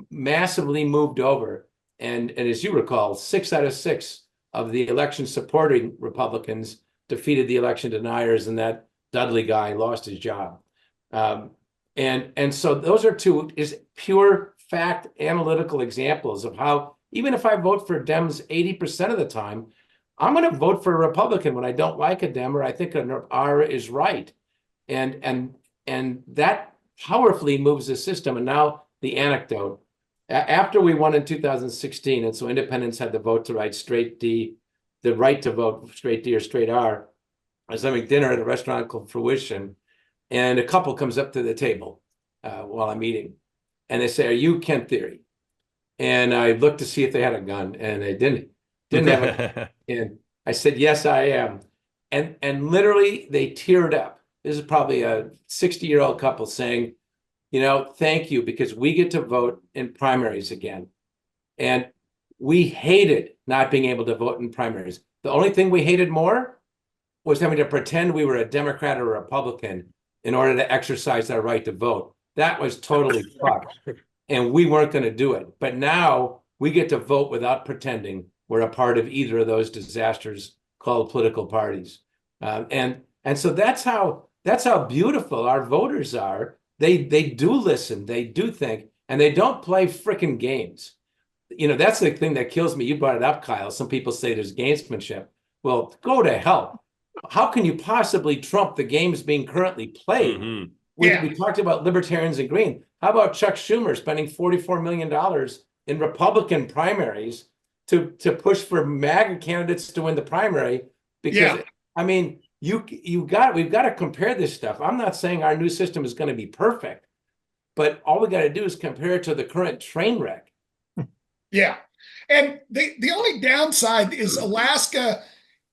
massively moved over. And as you recall, 6 out of 6 of the election supporting Republicans defeated the election deniers, and that Dudley guy lost his job. And so those are two is pure fact analytical examples of how, even if I vote for Dems 80% of the time, I'm going to vote for a Republican when I don't like a Dem or I think an R is right. And that powerfully moves the system. And now the anecdote. After we won in 2016, and so independents had the vote to write straight D, the right to vote straight D or straight R. I was having dinner at a restaurant called Fruition, and a couple comes up to the table while I'm eating. And they say, are you Kent Thiry? And I looked to see if they had a gun, and they didn't have a and I said, yes, I am. And literally they teared up. This is probably a 60-year-old couple saying, thank you, because we get to vote in primaries again. And we hated not being able to vote in primaries. The only thing we hated more was having to pretend we were a Democrat or a Republican in order to exercise our right to vote. That was totally fucked. And we weren't going to do it. But now we get to vote without pretending we're a part of either of those disasters called political parties. And so that's how beautiful our voters are. They do listen, they do think, and they don't play frickin' games. That's the thing that kills me. You brought it up, Kyle. Some people say there's gamesmanship. Well, go to hell. How can you possibly trump the games being currently played? Mm-hmm. Yeah. We talked about libertarians and green. How about Chuck Schumer spending $44 million in Republican primaries to push for MAGA candidates to win the primary? Because we've got to compare this stuff. I'm not saying our new system is going to be perfect, but all we got to do is compare it to the current train wreck. Yeah. And the only downside is Alaska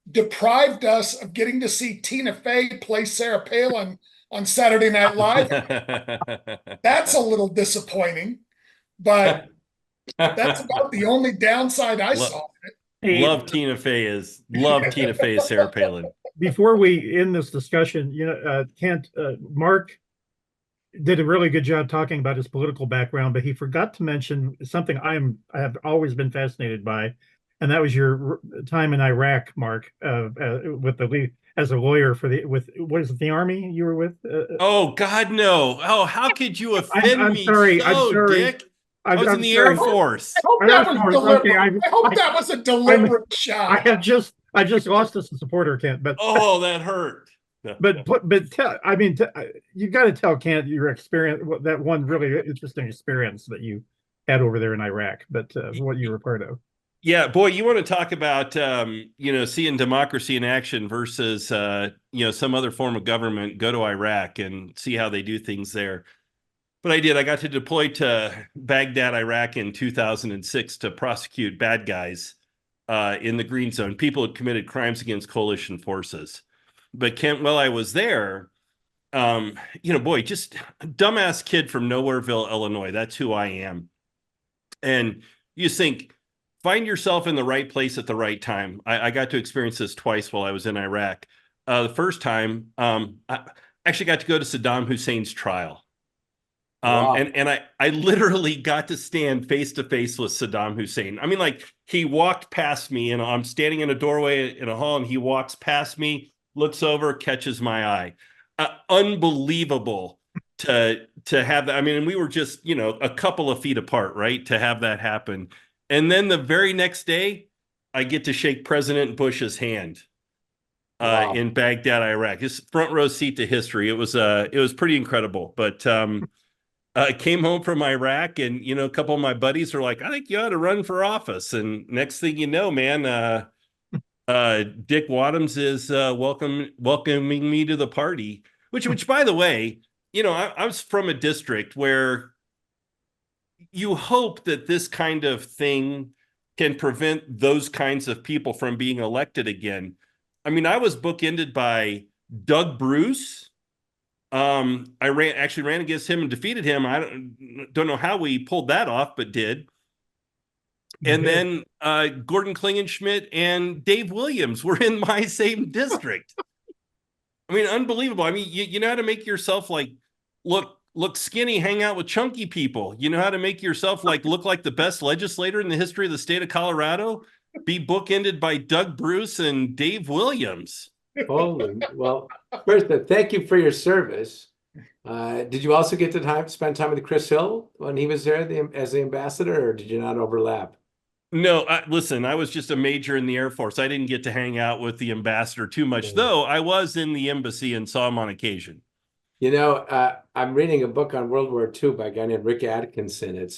deprived us of getting to see Tina Fey play Sarah Palin on Saturday Night Live. That's a little disappointing, but that's about the only downside I saw. Love Tina Fey as Sarah Palin. Before we end this discussion, Kent, Mark did a really good job talking about his political background, but he forgot to mention something I have always been fascinated by. and that was your time in Iraq, Mark, with the as a lawyer for what is it, the Army you were with? Oh God, no! Oh, how could you offend I'm me sorry. I'm so, sorry. Dick? I was in I'm the Air sorry. Force. I hope Air that was Force. deliberate. Okay, I hope that was a deliberate I shot. have I just lost us a supporter, Kent. Oh, that hurt. You got to tell Kent your experience, that one really interesting experience that you had over there in Iraq, what you were part of. Yeah, boy, you want to talk about seeing democracy in action versus some other form of government. Go to Iraq and see how they do things there. But I did. I got to deploy to Baghdad, Iraq in 2006 to prosecute bad guys in the Green Zone. People had committed crimes against coalition forces. But Kent, while I was there, boy, just a dumbass kid from Nowhereville, Illinois. That's who I am. And you think, find yourself in the right place at the right time. I got to experience this twice while I was in Iraq. The first time, I actually got to go to Saddam Hussein's trial. Wow. And I literally got to stand face to face with Saddam Hussein. I mean, like, he walked past me, and I'm standing in a doorway in a hall, and he walks past me, looks over, catches my eye. Unbelievable to have that. I mean, we were just, a couple of feet apart, right? To have that happen. And then the very next day, I get to shake President Bush's hand Wow. in Baghdad, Iraq. Just front row seat to history. It was pretty incredible. But I came home from Iraq, and a couple of my buddies were like, "I think you ought to run for office." And next thing you know, man, Dick Wadhams is welcoming me to the party. Which, by the way, I was from a district where you hope that this kind of thing can prevent those kinds of people from being elected again. I mean, I was bookended by Doug Bruce. I ran against him and defeated him. I don't know how we pulled that off, but did. And then Gordon Klingenschmidt and Dave Williams were in my same district. I mean, unbelievable. I mean, you know how to make yourself like look skinny, hang out with chunky people. You know how to make yourself look like the best legislator in the history of the state of Colorado. Be bookended by Doug Bruce and Dave Williams. Holy, well, first, thank you for your service. Did you also get to spend time with Chris Hill when he was there as the ambassador, or did you not overlap? No, listen, I was just a major in the Air Force. I didn't get to hang out with the ambassador too much, though I was in the embassy and saw him on occasion. I'm reading a book on World War II by a guy named Rick Atkinson. It's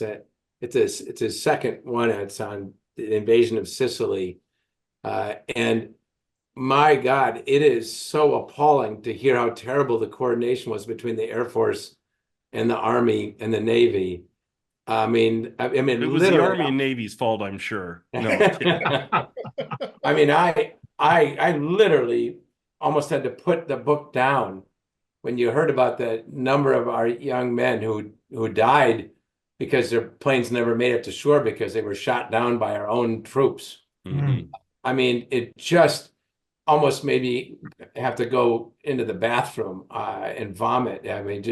his second one. It's on the invasion of Sicily, and my God, it is so appalling to hear how terrible the coordination was between the Air Force and the Army and the Navy. I mean, it was the Army and Navy's fault, I'm sure. No, I mean, I literally almost had to put the book down when you heard about the number of our young men who died because their planes never made it to shore because they were shot down by our own troops. Mm-hmm. I mean, it just almost made me have to go into the bathroom and vomit. I mean,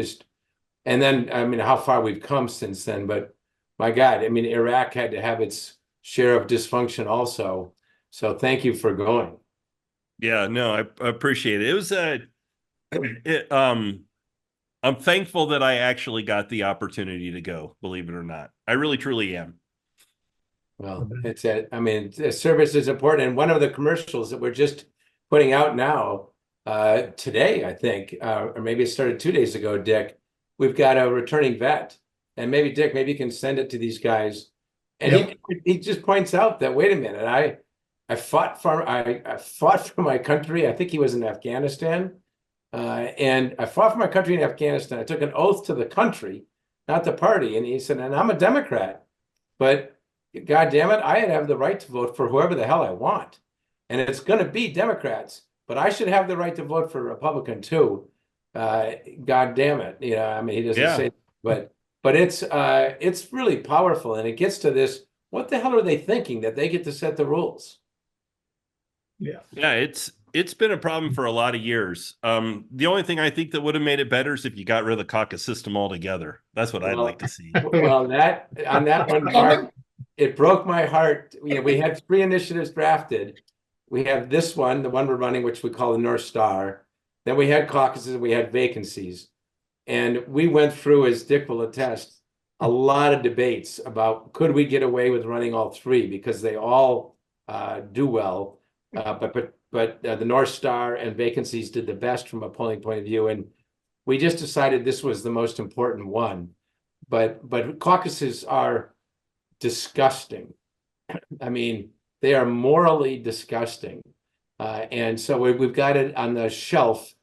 and then, I mean, how far we've come since then. But my God, I mean, Iraq had to have its share of dysfunction also. So thank you for going. Yeah, no, I appreciate it. It was I'm thankful that I actually got the opportunity to go, believe it or not. I really, truly am. Well, I mean, service is important. And one of the commercials that we're just putting out now, today, I think, or maybe it started 2 days ago, Dick, we've got a returning vet. And maybe, Dick, maybe you can send it to these guys. And he just points out that, wait a minute, I fought for my country. I think he was in Afghanistan. And I fought for my country in Afghanistan. I took an oath to the country, not the party. And he said, and I'm a Democrat, but God damn it, I have the right to vote for whoever the hell I want. And it's going to be Democrats, but I should have the right to vote for Republican too. God damn it. I mean, he doesn't say, but it's really powerful. And it gets to this, what the hell are they thinking that they get to set the rules? Yeah, it's been a problem for a lot of years. The only thing I think that would have made it better is if you got rid of the caucus system altogether. That's what I'd like to see. Well, on that one, Mark, it broke my heart. We had 3 initiatives drafted. We have this one, the one we're running, which we call the North Star. Then we had caucuses, and we had vacancies. And we went through, as Dick will attest, a lot of debates about could we get away with running all 3 because they all do well. But the North Star and vacancies did the best from a polling point of view. And we just decided this was the most important one. But caucuses are disgusting. I mean, they are morally disgusting. And so we've got it on the shelf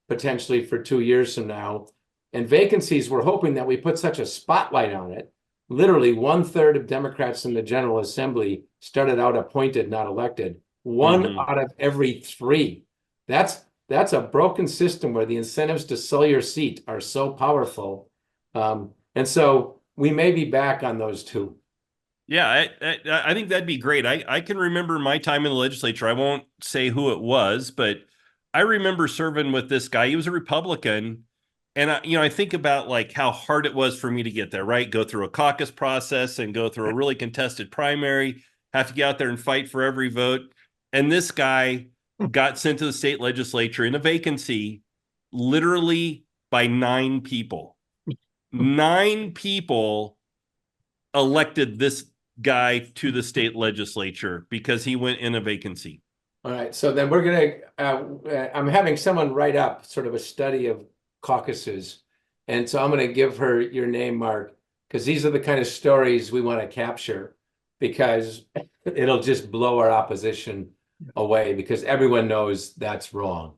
potentially for 2 years from now. And vacancies, we're hoping that we put such a spotlight on it. Literally 1/3 of Democrats in the General Assembly started out appointed, not elected. 1 out of every 3. That's a broken system where the incentives to sell your seat are so powerful. And so we may be back on those 2. Yeah, I think that'd be great. I can remember my time in the legislature. I won't say who it was, but I remember serving with this guy. He was a Republican. And I think about like how hard it was for me to get there, right? Go through a caucus process and go through a really contested primary, have to get out there and fight for every vote. And this guy got sent to the state legislature in a vacancy, literally by 9 people. 9 people elected this guy to the state legislature because he went in a vacancy. All right. So then we're going to, I'm having someone write up sort of a study of caucuses. And so I'm going to give her your name, Mark, because these are the kind of stories we want to capture, because it'll just blow our opposition away because everyone knows that's wrong.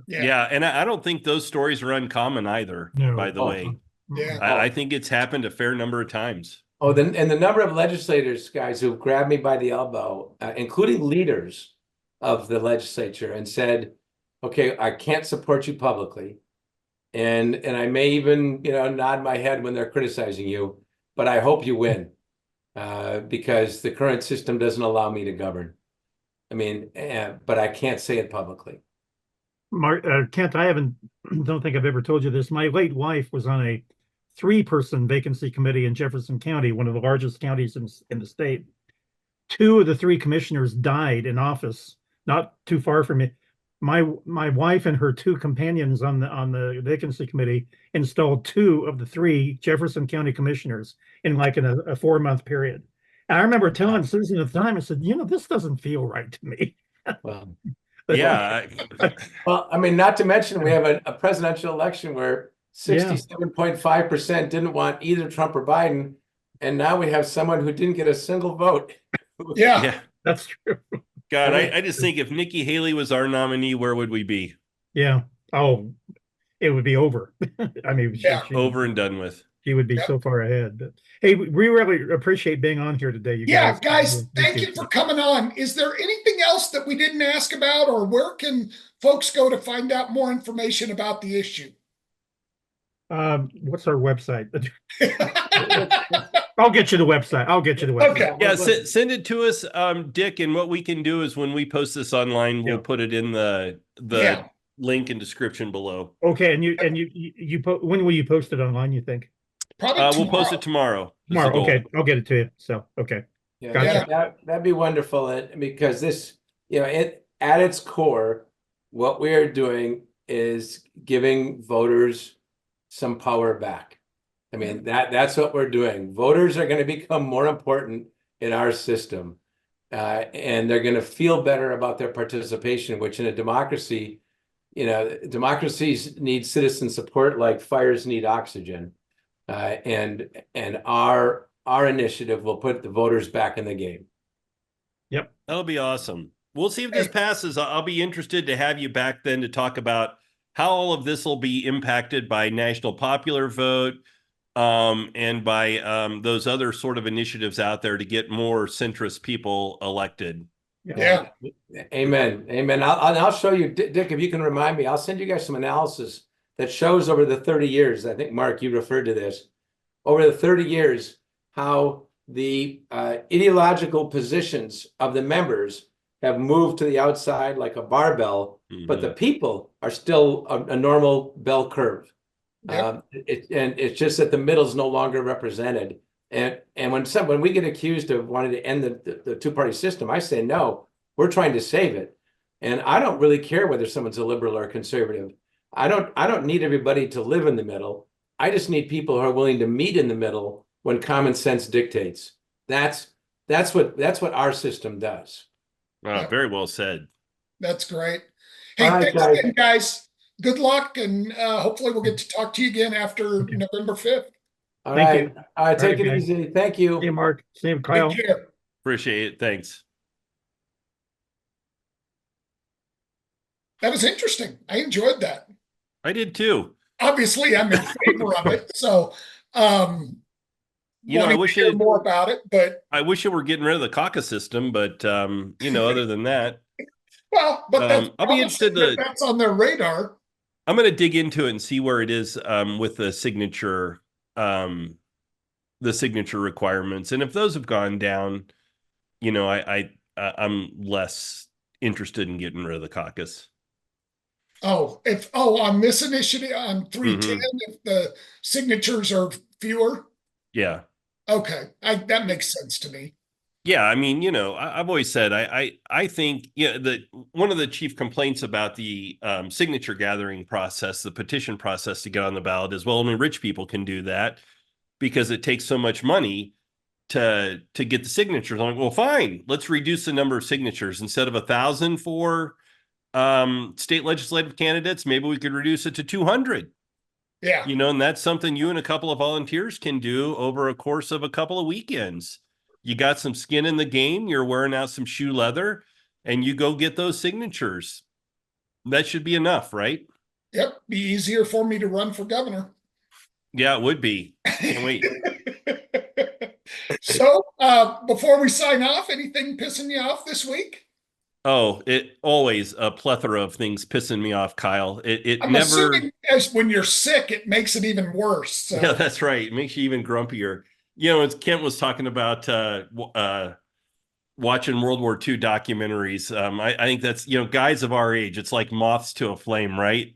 Yeah. And I don't think those stories are uncommon either, by the way. Yeah. I think it's happened a fair number of times. Oh, and the number of legislators, guys, who've grabbed me by the elbow, including leaders of the legislature, and said, okay, I can't support you publicly. And I may even, nod my head when they're criticizing you, but I hope you win, because the current system doesn't allow me to govern. I mean, but I can't say it publicly. Mark, Kent, don't think I've ever told you this. My late wife was on a 3-person vacancy committee in Jefferson County, one of the largest counties in the state. 2 of the 3 commissioners died in office, not too far from me. My wife and her 2 companions on the vacancy committee installed 2 of the 3 Jefferson County commissioners in like in a 4-month period. And I remember telling Susan at the time, I said, this doesn't feel right to me. Well, yeah. Well, I mean, not to mention we have a presidential election where 67.5% didn't want either Trump or Biden. And now we have someone who didn't get a single vote. Yeah. That's true. God, I just think if Nikki Haley was our nominee, where would we be? Yeah. Oh, it would be over. I mean, over and done with. She would be so far ahead. But hey, we really appreciate being on here today. You guys, thank you for coming on. Is there anything else that we didn't ask about, or where can folks go to find out more information about the issue? What's our website? I'll get you the website. Okay. Yeah, send it to us, Dick. And what we can do is when we post this online, we'll put it in the link and description below. Okay, and when will you post it online, you think? Probably we'll post it tomorrow. Tomorrow, okay. I'll get it to you. So, okay. Yeah, gotcha. That'd be wonderful, because this, at its core, what we are doing is giving voters some power back. I mean, that's what we're doing. Voters are going to become more important in our system, and they're going to feel better about their participation, which in a democracy, democracies need citizen support like fires need oxygen. And our initiative will put the voters back in the game. Yep. That'll be awesome. We'll see if this passes. I'll be interested to have you back then to talk about how all of this will be impacted by national popular vote, and by those other sort of initiatives out there to get more centrist people elected. Yeah. Amen. I'll show you, Dick, if you can remind me, I'll send you guys some analysis that shows over the 30 years, I think, Mark, you referred to this, over the 30 years, how the ideological positions of the members have moved to the outside like a barbell, but the people are still a normal bell curve. Yep. And it's just that the middle is no longer represented. And when we get accused of wanting to end the two-party system, I say, no, we're trying to save it. And I don't really care whether someone's a liberal or a conservative. I don't need everybody to live in the middle. I just need people who are willing to meet in the middle when common sense dictates. That's what our system does. Yeah. Very well said. That's great. Hey, All right, thanks guys. again, guys. Good luck, and hopefully we'll get to talk to you again after November 5th. All Thank right. you. All right. Take All it right, guys. easy. Thank you. See you, Mark. See you, Kyle. Take care. Appreciate it. Thanks. That was interesting. I enjoyed that. I did too. Obviously, I'm in favor of it, so You know, I wanting wish to hear it, more about it. But I wish it were getting rid of the caucus system, but you know, other than that, that's I'll be interested to. that's on their radar. I'm going to dig into it and see where it is with the signature requirements, and if those have gone down, you know, I'm less interested in getting rid of the caucus. On this initiative on 310, if the signatures are fewer, Yeah. okay, that makes sense to me. Yeah, I mean, you know, I've always said I think that one of the chief complaints about the signature gathering process, the petition process to get on the ballot is, well, only rich people can do that because it takes so much money to get the signatures. I'm like, well, fine, let's reduce the number of signatures. Instead of 1,000 for state legislative candidates, maybe we could reduce it to 200. Yeah. You know, and that's something you and a couple of volunteers can do over a course of a couple of weekends. You got some skin in the game, you're wearing out some shoe leather, and you go get those signatures. That should be enough, right? Yep. Be easier for me to run for governor. Yeah, it would be. Can't wait. So, before we sign off, anything pissing you off this week? Oh, it always a plethora of things pissing me off, Kyle. It I'm never. assuming as when you're sick, it makes it even worse. So. Yeah, that's right. It makes you even grumpier. You know, as Kent was talking about watching World War II documentaries. I think that's, you know, guys of our age, it's like moths to a flame, right?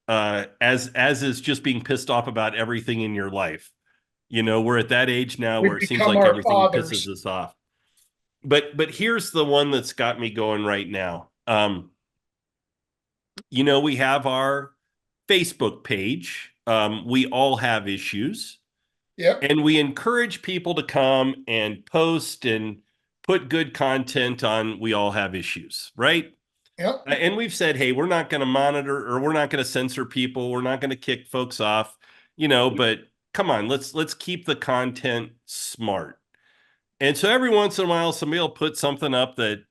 As is just being pissed off about everything in your life. You know, we're at that age now where it seems like everything pisses us off. But here's the one that's got me going right now. You know, we have our Facebook page. We all have issues. Yep. And we encourage people to come and post and put good content on We All Have Issues, right? Yep. And we've said, hey, we're not going to monitor or we're not going to censor people. We're not going to kick folks off, you know, but come on, let's keep the content smart. And so every once in a while, somebody will put something up that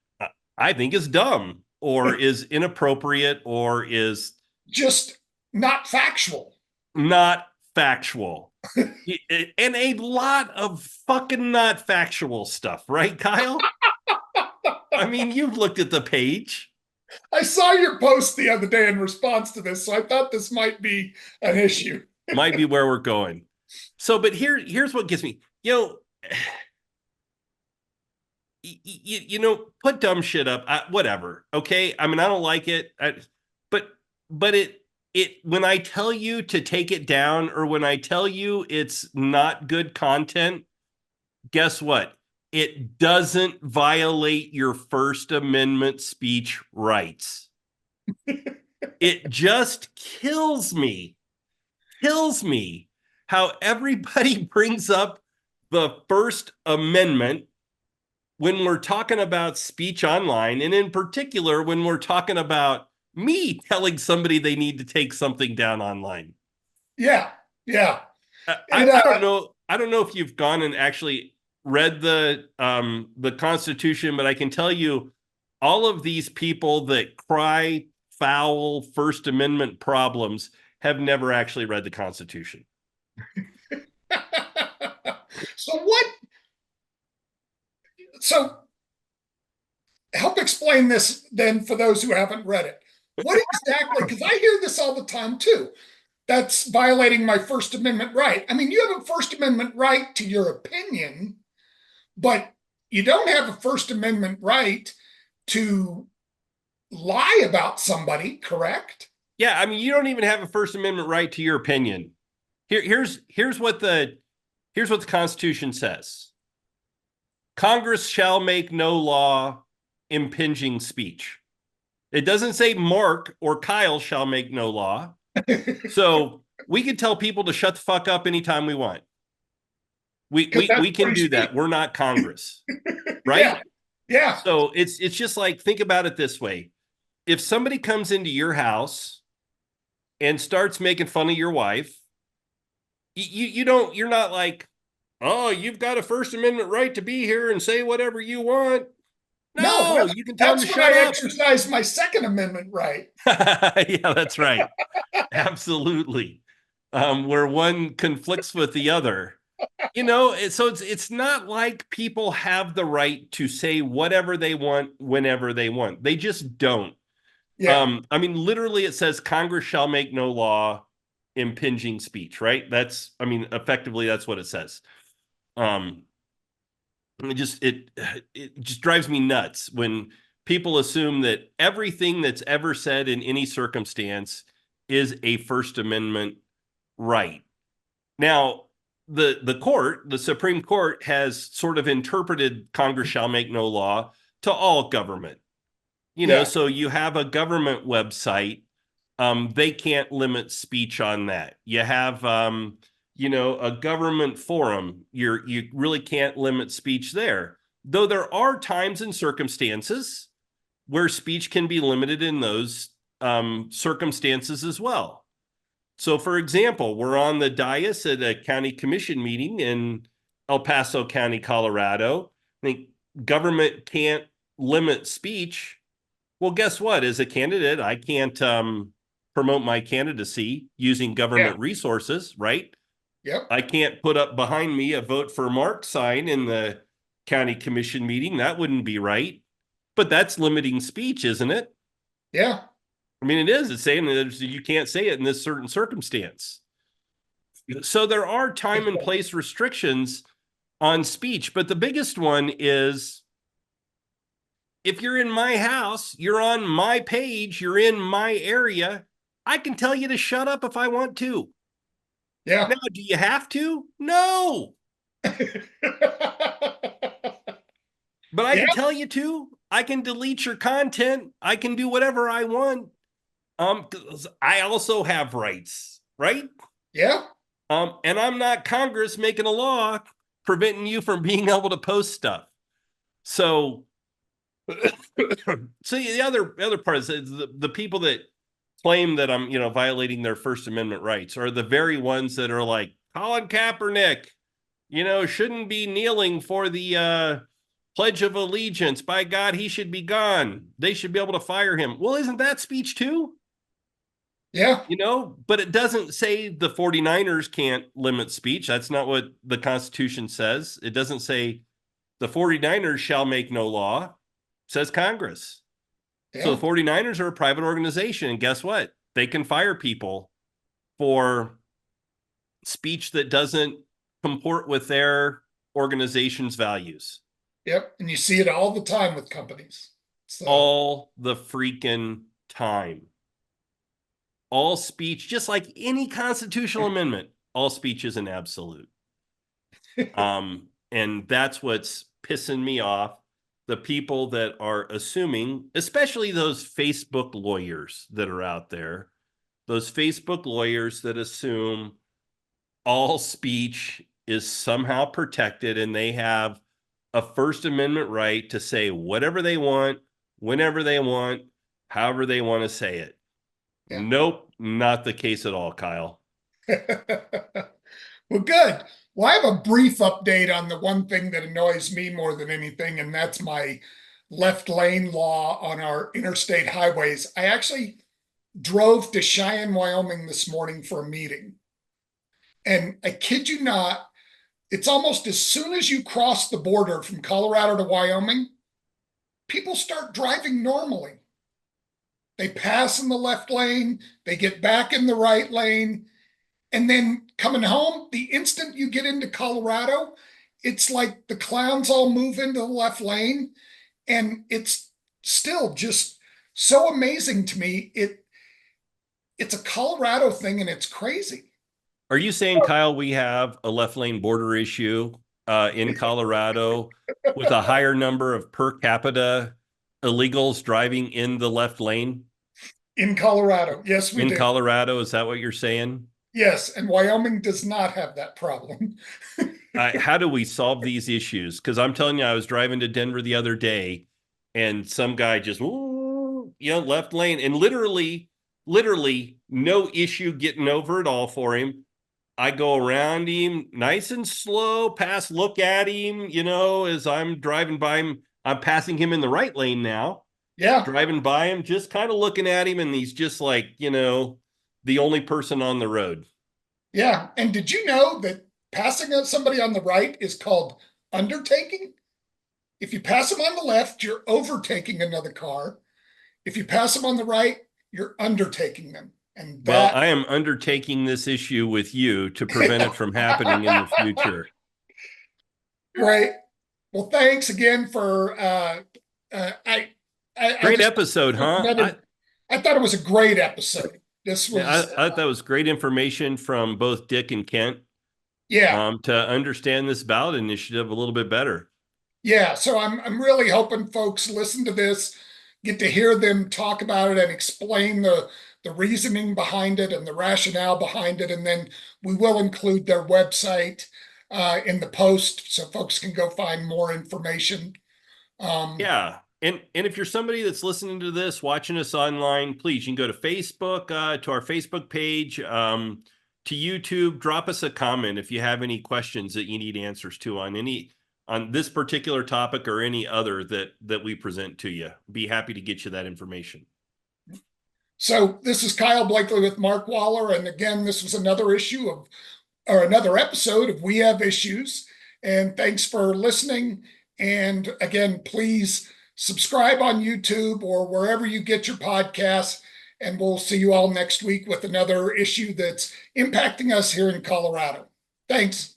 I think is dumb or is inappropriate or is just not factual. Not factual. And a lot of fucking not factual stuff, right, Kyle? I mean, you've looked at the page. I saw your post the other day in response to this, so I thought this might be an issue. Might be where we're going. So, but here's what gets me. You know, put dumb shit up, whatever. Okay, I mean, I don't like it, but it when I tell you to take it down or when I tell you it's not good content, guess what? It doesn't violate your First Amendment speech rights. It just kills me how everybody brings up the First Amendment when we're talking about speech online, and in particular, when we're talking about me telling somebody they need to take something down online. Yeah. I don't know. I don't know if you've gone and actually read the Constitution, but I can tell you all of these people that cry foul First Amendment problems have never actually read the Constitution. So help explain this then for those who haven't read it. What exactly, because I hear this all the time too, that's violating my First Amendment right. I mean, you have a First Amendment right to your opinion, but you don't have a First Amendment right to lie about somebody, correct? Yeah, I mean, you don't even have a First Amendment right to your opinion. Here's what the Here's what the Constitution says. Congress shall make no law impinging speech. It doesn't say Mark or Kyle shall make no law. So we can tell people to shut the fuck up anytime we want. We can do that. We're not Congress, right? Yeah. Yeah. So it's just like, think about it this way. If somebody comes into your house and starts making fun of your wife, you're not like, oh, you've got a First Amendment right to be here and say whatever you want. No, you can tell them to shut up. Exercise my Second Amendment right. Yeah, that's right. Absolutely. Where one conflicts with the other. So it's not like people have the right to say whatever they want whenever they want. They just don't. Yeah. I mean, literally it says Congress shall make no law impinging speech, right? Effectively that's what it says. It just drives me nuts when people assume that everything that's ever said in any circumstance is a First Amendment right. Now, the Supreme Court has sort of interpreted Congress shall make no law to all government. So you have a government website, they can't limit speech on that. You have a government forum, you really can't limit speech there. Though there are times and circumstances where speech can be limited in those circumstances as well. So, for example, we're on the dais at a county commission meeting in El Paso County, Colorado. I think government can't limit speech. Well, guess what? As a candidate, I can't promote my candidacy using government resources, right? Yep. I can't put up behind me a vote for Mark sign in the county commission meeting. That wouldn't be right. But that's limiting speech, isn't it? Yeah. I mean, it is. It's saying that you can't say it in this certain circumstance. So there are time and place restrictions on speech. But the biggest one is, if you're in my house, you're on my page, you're in my area, I can tell you to shut up if I want to. Yeah. Now, do you have to? No. But I can tell you to. I can delete your content. I can do whatever I want. I also have rights, right? Yeah. And I'm not Congress making a law preventing you from being able to post stuff. So the other part is the people that claim that I'm, violating their First Amendment rights are the very ones that are like, Colin Kaepernick, shouldn't be kneeling for the Pledge of Allegiance. By God, he should be gone. They should be able to fire him. Well, isn't that speech too? Yeah. But it doesn't say the 49ers can't limit speech. That's not what the Constitution says. It doesn't say the 49ers shall make no law. It says Congress. Yeah. So the 49ers are a private organization. And guess what? They can fire people for speech that doesn't comport with their organization's values. Yep. And you see it all the time with companies. All the freaking time. All speech, just like any constitutional amendment, all speech is an absolute. And that's what's pissing me off. The people that are assuming, especially those Facebook lawyers that are out there, those Facebook lawyers that assume all speech is somehow protected and they have a First Amendment right to say whatever they want, whenever they want, however they want to say it. Yeah. Nope, not the case at all, Kyle. Well, good. Well, I have a brief update on the one thing that annoys me more than anything, and that's my left lane law on our interstate highways. I actually drove to Cheyenne, Wyoming this morning for a meeting. And I kid you not, it's almost as soon as you cross the border from Colorado to Wyoming, people start driving normally. They pass in the left lane, they get back in the right lane, and then coming home, the instant you get into Colorado, it's like the clowns all move into the left lane, and it's still just so amazing to me. It's a Colorado thing, and it's crazy. Are you saying, Kyle, we have a left lane border issue in Colorado with a higher number of per capita illegals driving in the left lane In Colorado, yes, we in do. Colorado? Is that what you're saying? Yes, and Wyoming does not have that problem. How do we solve these issues? Because I'm telling you, I was driving to Denver the other day, and some guy just, left lane, and literally, no issue getting over it all for him. I go around him nice and slow, look at him, as I'm driving by him. I'm passing him in the right lane now. Yeah. Driving by him, just kind of looking at him, and he's just like, the only person on the road. Yeah. And did you know that passing somebody on the right is called undertaking? If you pass them on the left, you're overtaking another car. If you pass them on the right, you're undertaking them. And Well, I am undertaking this issue with you to prevent it from happening in the future. Great. Well, thanks again for great episode, huh? I thought it was a great episode. This was I thought that was great information from both Dick and Kent. Yeah. To understand this ballot initiative a little bit better. Yeah. So I'm really hoping folks listen to this, get to hear them talk about it and explain the reasoning behind it and the rationale behind it. And then we will include their website in the post so folks can go find more information. Yeah. And if you're somebody that's listening to this, watching us online, please, you can go to Facebook, to our Facebook page, to YouTube, drop us a comment if you have any questions that you need answers to on this particular topic or any other that we present to you. Be happy to get you that information. So this is Kyle Blakely with Mark Waller. And again, this was another episode of We Have Issues. And thanks for listening. And again, please subscribe on YouTube or wherever you get your podcasts. And we'll see you all next week with another issue that's impacting us here in Colorado. Thanks.